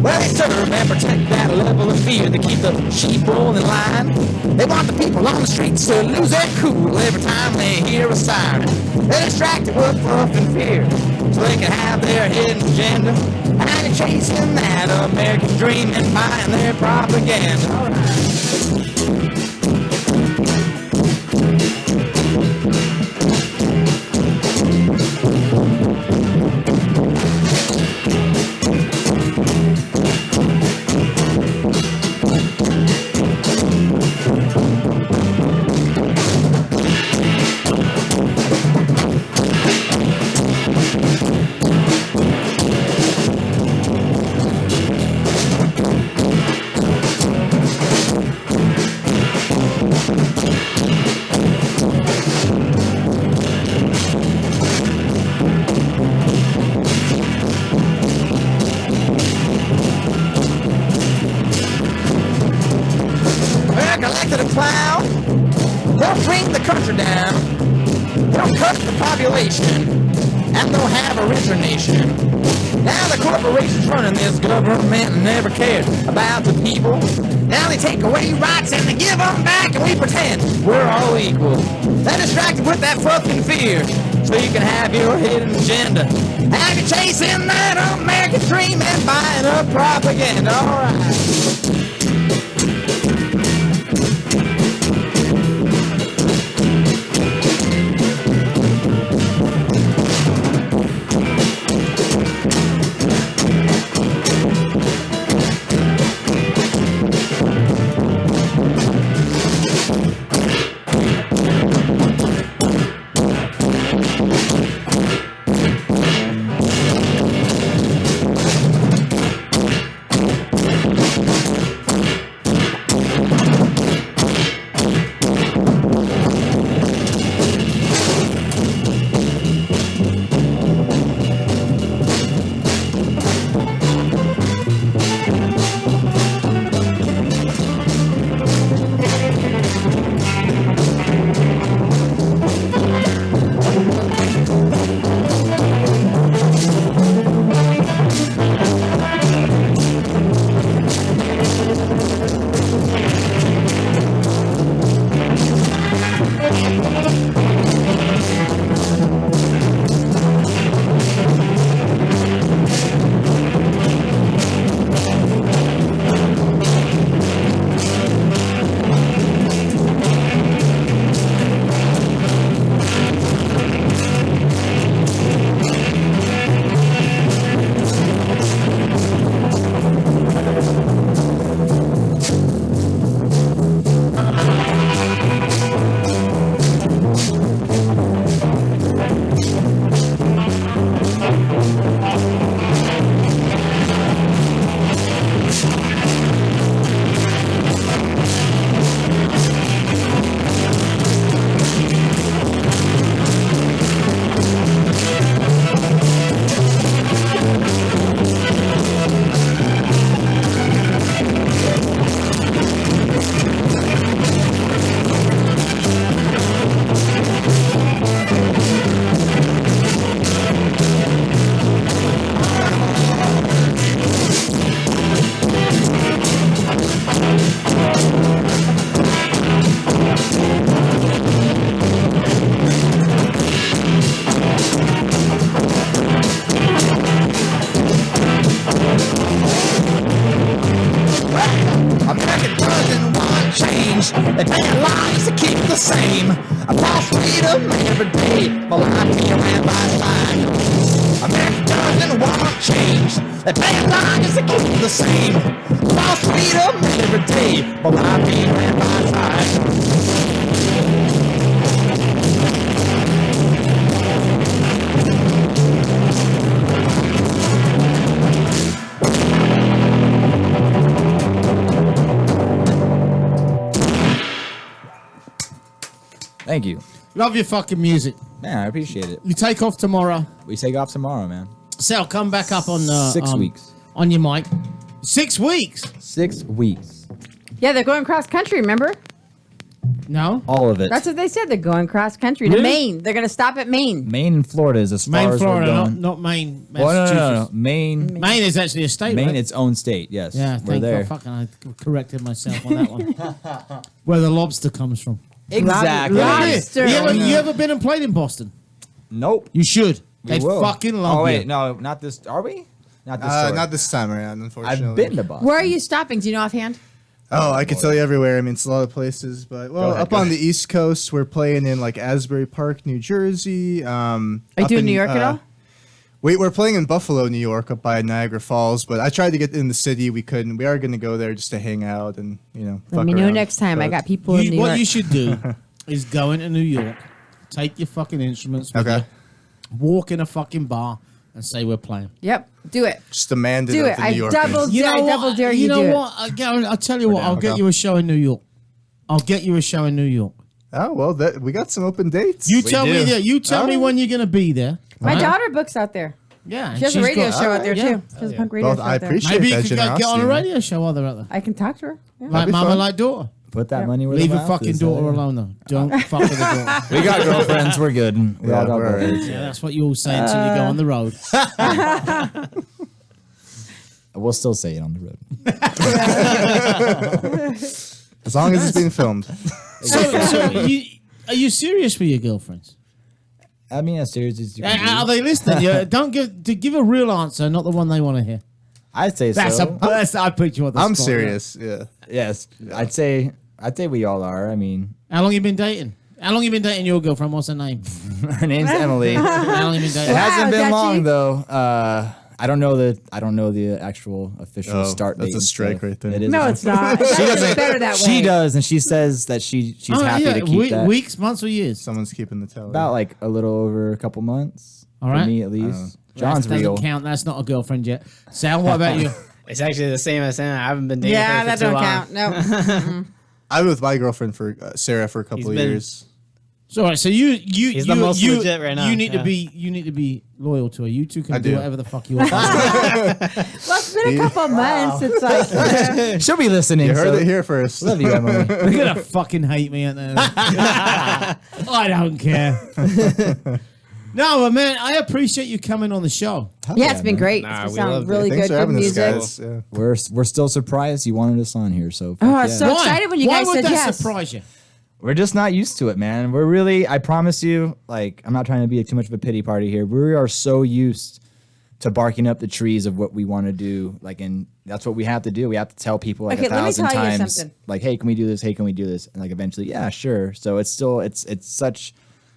Well, they serve and protect that level of fear to keep the sheep all in line. They want the people on the streets to lose their cool every time they hear a siren. They're distracted with fluff and fear so they can have their hidden agenda. And they're chasing that American dream and buying their propaganda. All right. Elected a clown, they'll bring the country down, they'll cut the population, and they'll have a richer nation. Now the corporations running this government never cared about the people. Now they take away rights and they give them back and we pretend we're all equal. They're distracted with that fucking fear so you can have your hidden agenda. Have you chasing that American dream and buying up propaganda? Alright. They tell lies to keep the same. A false freedom every day. My life being ran by sign. America doesn't want change. They tell lies to keep the same. False freedom every day. My life being ran by sign. Thank you. Love your fucking music. Man, I appreciate it. You take off tomorrow. We take off tomorrow, man. Sal, come back up on 6 weeks. On your mic. 6 weeks? 6 weeks. Yeah, they're going cross country, remember? No. All of it. That's what they said. They're going cross country to Really? Maine. They're going to stop at Maine. Maine and Florida is as far Maine, as Florida, we're going. not Maine, Well, Massachusetts. no. Maine. Maine is actually a state, Maine, right? its own state. Yes. Yeah, we're there. God. Fucking, I corrected myself on that one. Where the lobster comes from. Exactly. Lobster. You ever been and played in Boston? Nope. You should. We They'd will. fucking love Oh wait, you. no, not this. Are we? Not this. tour. Not this time around, unfortunately. I've been to Boston. Where are you stopping? Do you know offhand? Oh, I could tell you everywhere. I mean, it's a lot of places, but up on the East Coast, we're playing in like Asbury Park, New Jersey. Are you doing New York at all? We're playing in Buffalo, New York, up by Niagara Falls. But I tried to get in the city. We couldn't. We are going to go there just to hang out and Let fuck me know around. next time. I But- got people in New What York. you should do is go into New York, take your fucking instruments with Okay. you, walk in a fucking bar, and say we're playing. Yep. Do it. Just demand it Do of it. the I New Yorkers. double dare you You know do it. what? I'll tell you what. I'll get Okay. you a show in New York. I'll get you a show in New York. Oh well, we got some open dates. You tell me that. You tell me Alright. when you're gonna be there. My right? daughter books out there. Yeah, and She has a she's radio got- show out there yeah. too. She has a punk radio Well, show I out there. appreciate Maybe you that could go generosity. on a radio show while they're out there. I can talk to her. Yeah. Like be mama, fun. like daughter. Put that money where Leave the a mouth fucking is, daughter eh? alone though. Don't fuck with the daughter. We got girlfriends. We're good. We Yeah, all got we're all right. girlfriends. Yeah, that's what you all say until you go on the road. We'll still say it on the road. As long as it's being filmed. Are you serious with your girlfriends? I mean, as serious as you can Are be. they listening? Yeah, don't give a real answer, not the one they want to hear. I'd say so. I put you on the I'm spot, serious. Yeah. Yes, I'd say we all are. I mean, yeah. How long you been dating? How long you been dating your girlfriend? What's her name? her name's Emily. How long you been It dating? hasn't been Dutchie. long though. I don't know the actual official Oh, start date. that's a and strike stuff. right there. It is. No, it's not. It's actually better that way. She does, and she says that she's happy to keep that. Weeks, months, or years? Someone's keeping the tally. About like a little over a couple months. All for right. me at least. John's that doesn't real. count. That's not a girlfriend yet. Sal, what about you? It's actually the same as Anna. I haven't been dating Yeah, her that for too don't long. count. No. I was with my girlfriend for Sarah for a couple He's of been- years. So, all right, so you He's the most legit right now, You need yeah. to be loyal to her. You two can I do do. whatever the fuck you want. Well, it's been a couple months. It's like She'll be listening. You heard so- it here first. Love you, Emily. They're gonna fucking hate me, aren't they? I don't care. No, but man, I appreciate you coming on the show. yeah, it's been man. great. Nah, It's we sound loved it. really Thanks good. for having Good us, music. guys. Yeah. We're still surprised you wanted us on here. So Oh, I fuck was so yeah. excited when you Why guys would said that yes. surprise you? We're just not used to it, man. We're really, I promise you, like, I'm not trying to be too much of a pity party here. We are so used to barking up the trees of what we want to do. Like, and that's what we have to do. We have to tell people like Okay, let me 1,000 tell you times, something. like, hey, can we do this? Hey, can we do this? And like, eventually, yeah, sure. So it's still,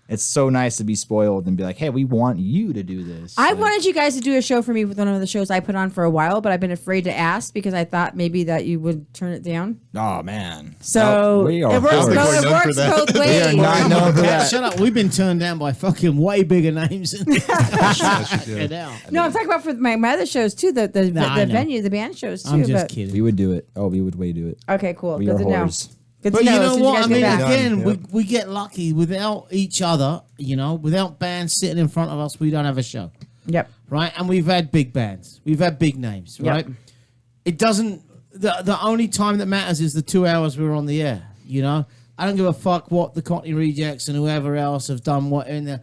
it's so nice to be spoiled and be like, hey, we want you to do this. I Like, wanted you guys to do a show for me with one of the shows I put on for a while, but I've been afraid to ask because I thought maybe that you would turn it down. oh, man. So we are it works, horrid. both, it known for works that. both We ways. are not known for Yeah, that. shut up. We've been turned down by fucking way bigger names than this. Get out. No, I'm talking about for my other shows too, the I know. venue, the band shows too. I'm just but, kidding. We would do it. Oh, we would way do it. Okay, cool. We Good are to know. whores. Good But to you know. know as soon as what? I guys mean, get back. again, Yep. we get lucky without each other, without bands sitting in front of us, we don't have a show, Yep. right? And we've had big bands. We've had big names, Yep. right? It doesn't, the only time that matters is the 2 hours we were on the air, I don't give a fuck what the Cockney Rejects and whoever else have done what in there.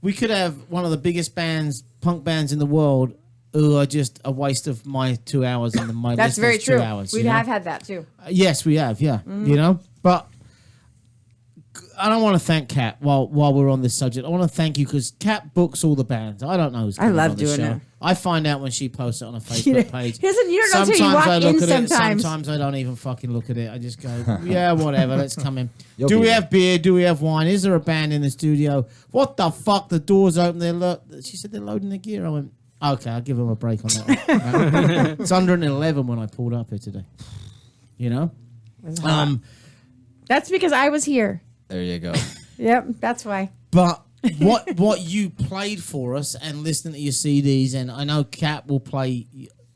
We could have one of the biggest punk bands in the world, who are just a waste of my 2 hours and my That's very listeners' 2 true. hours. We have had that too. Yes, we have. Yeah, but I don't want to thank Kat while we're on this subject. I want to thank you because Kat books all the bands. I don't know who's. I coming love on the doing show. it. I find out when she posts it on a Facebook page. You don't know until you walk I look in at sometimes. it. Sometimes I don't even fucking look at it. I just go, yeah, whatever. Let's come in. You'll Do be we there. have beer? Do we have wine? Is there a band in the studio? What the fuck? The doors open. She said they're loading the gear. I went, okay, I'll give them a break on that one. It's under an 11 when I pulled up here today. That's because I was here. There you go. Yep, that's why. But what you played for us and listening to your CDs, and I know Kat will play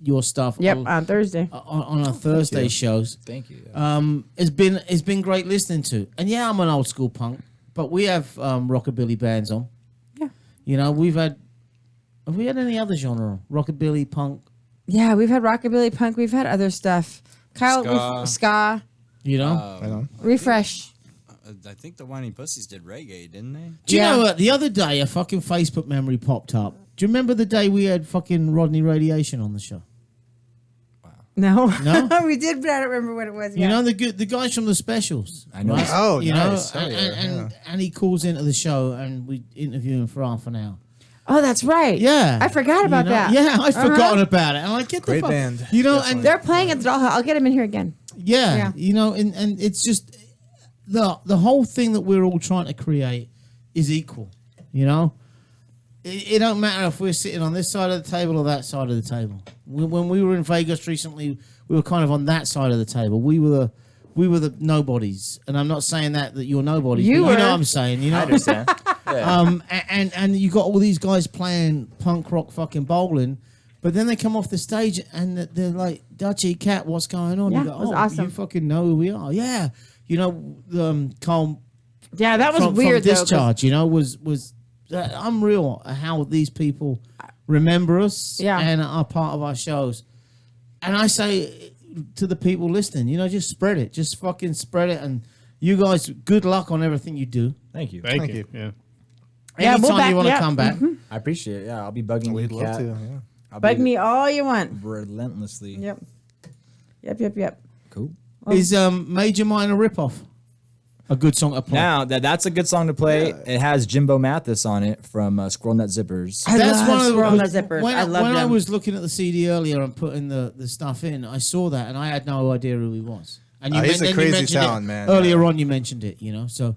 your stuff. Yep, on Thursday. On our Thursday shows. Thank you. It's been great listening to. And yeah, I'm an old school punk, but we have rockabilly bands on. Yeah. Have we had any other genre? Rockabilly, punk. Yeah, we've had rockabilly punk. We've had other stuff. Kyle, Ska. ska, Right on. refresh. I think the Whining Pussies did reggae, didn't they? Do you know what? The other day, a fucking Facebook memory popped up. Do you remember the day we had fucking Rodney Radiation on the show? No. No? We did, but I don't remember what it was. You know the guys from the specials. I know. Right? Oh, you nice. know, Oh, yeah, and he calls into the show and we interview him for half an hour. Oh, that's right. Yeah, I forgot about You know? that. Yeah, I'd forgotten about it. And I get Great the fuck, band. You know, Definitely. and They're playing at the Dollhouse. I'll get them in here again. yeah, you know, and it's just the whole thing that we're all trying to create is equal. You know, it don't matter if we're sitting on this side of the table or that side of the table. When we were in Vegas recently, we were kind of on that side of the table. We were the nobodies, and I'm not saying that you're nobodies. You but you know were. what I'm saying. You know, I understand. Yeah. and you got all these guys playing punk rock fucking bowling, but then they come off the stage and they're like, Dutchy Cat, what's going on? Yeah, You go, it was oh, awesome. you fucking know who we are. Yeah. You know, Carl Yeah, that was from weird, though. 'cause- Discharge, you know, was unreal how these people remember us Yeah. and are part of our shows. And I say to the people listening, you know, just spread it. Just fucking spread it. And you guys, good luck on everything you do. Thank you. Thank you. Yeah. Yeah, Anytime we'll back you want you to up. come back. I appreciate it. Yeah, I'll be bugging We'd you, love Kat. to. Yeah. I'll Bug be me all you want. relentlessly. Yep. Yep. Cool. Is Major Minor Ripoff a good song to play? Now that's a good song to play. It has Jimbo Mathis on it from Squirrel Nut Zippers. That's one of the Squirrel Nut Zippers. When, I love when I them. was looking at the CD earlier and putting the stuff in, I saw that and I had no idea who he was. And He's a then crazy mentioned talent, it. man. Earlier on, you mentioned it, you know. So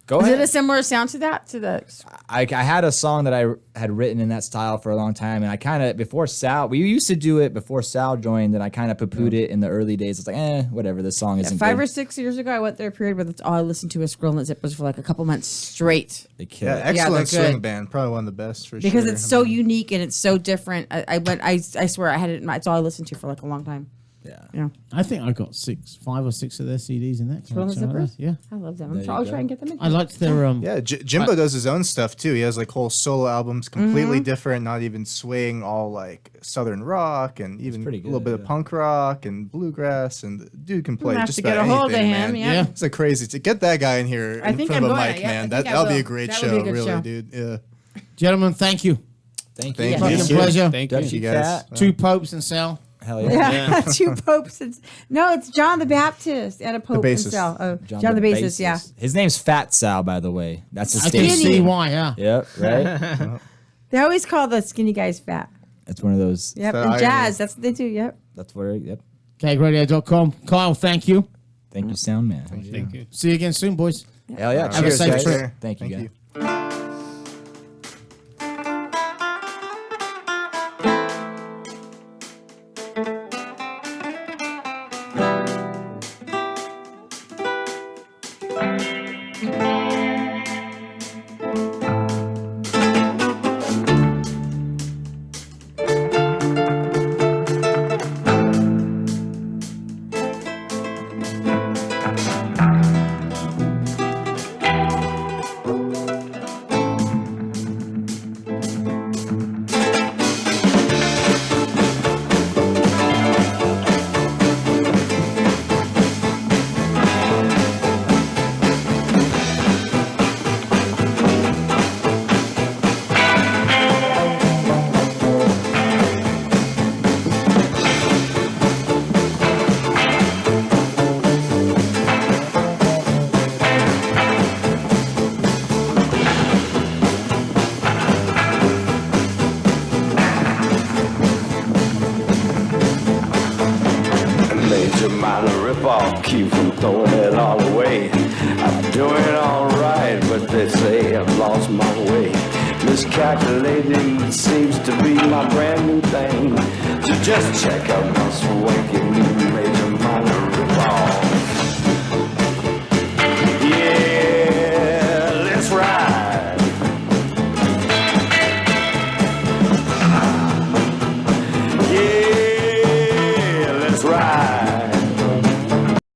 Go Is ahead. it a similar sound to that? To the I had a song that I had written in that style for a long time, and I kind of before Sal, we used to do it before Sal joined, and I kind of poo-pooed it in the early days. It's like, whatever. This song isn't 5 good. or 6 years ago, I went through a period where that's all I listened to was Squirrel Nut Zippers for like a couple months straight. They kill Yeah, it. excellent they're good. swing band. Probably one of the best for Because sure. it's so unique and it's so different. I swear I had it. It's all I listened to for like a long time. Yeah. Yeah. I think I got 5 or 6 of their CDs in that. Squirrel Nut collection. Zippers? Yeah, I love them. There you I'll go. try and get them in. I liked their Yeah, Jimbo does his own stuff too. He has like whole solo albums, completely Mm-hmm. different, not even swing, all like southern rock and even a pretty little good, bit of yeah. punk rock and bluegrass. And the dude can play have just to about get a hold of anything, him, man. yeah. It's like crazy to get that guy in here I in think front of I'm a going mic, to, yeah, I man. think I That'll be will. a great That would be show, a good really, show. dude. Yeah. gentlemen. Thank you. Thank Thank you. you. Fucking pleasure. Thank Dutchy you guys. Cat. Two popes and Sal. Hell yeah. Yeah, two popes. No, it's John the Baptist and a pope bassist. himself. Oh, John the bassist. Yeah. His name's Fat Sal, by the way. That's his I can stage see name. why. Yeah. Yep. Right. They always call the skinny guys fat. That's one of those. Yep. Fat And irony. jazz. That's what they do. Yep. That's where. Yep. KegRadio.com. Kyle, thank you. Thank you, Sound Man. Thank you. See you again soon, boys. Hell yeah. Have a Cheers, safe guys. trip. Thank you, Thank guys. you. Major minor rip-off, keep from throwing it all away. I'm doing alright, but they say I've lost my way. Miscalculating seems to be my brand new thing. So just check out my swanky new major minor rip-off.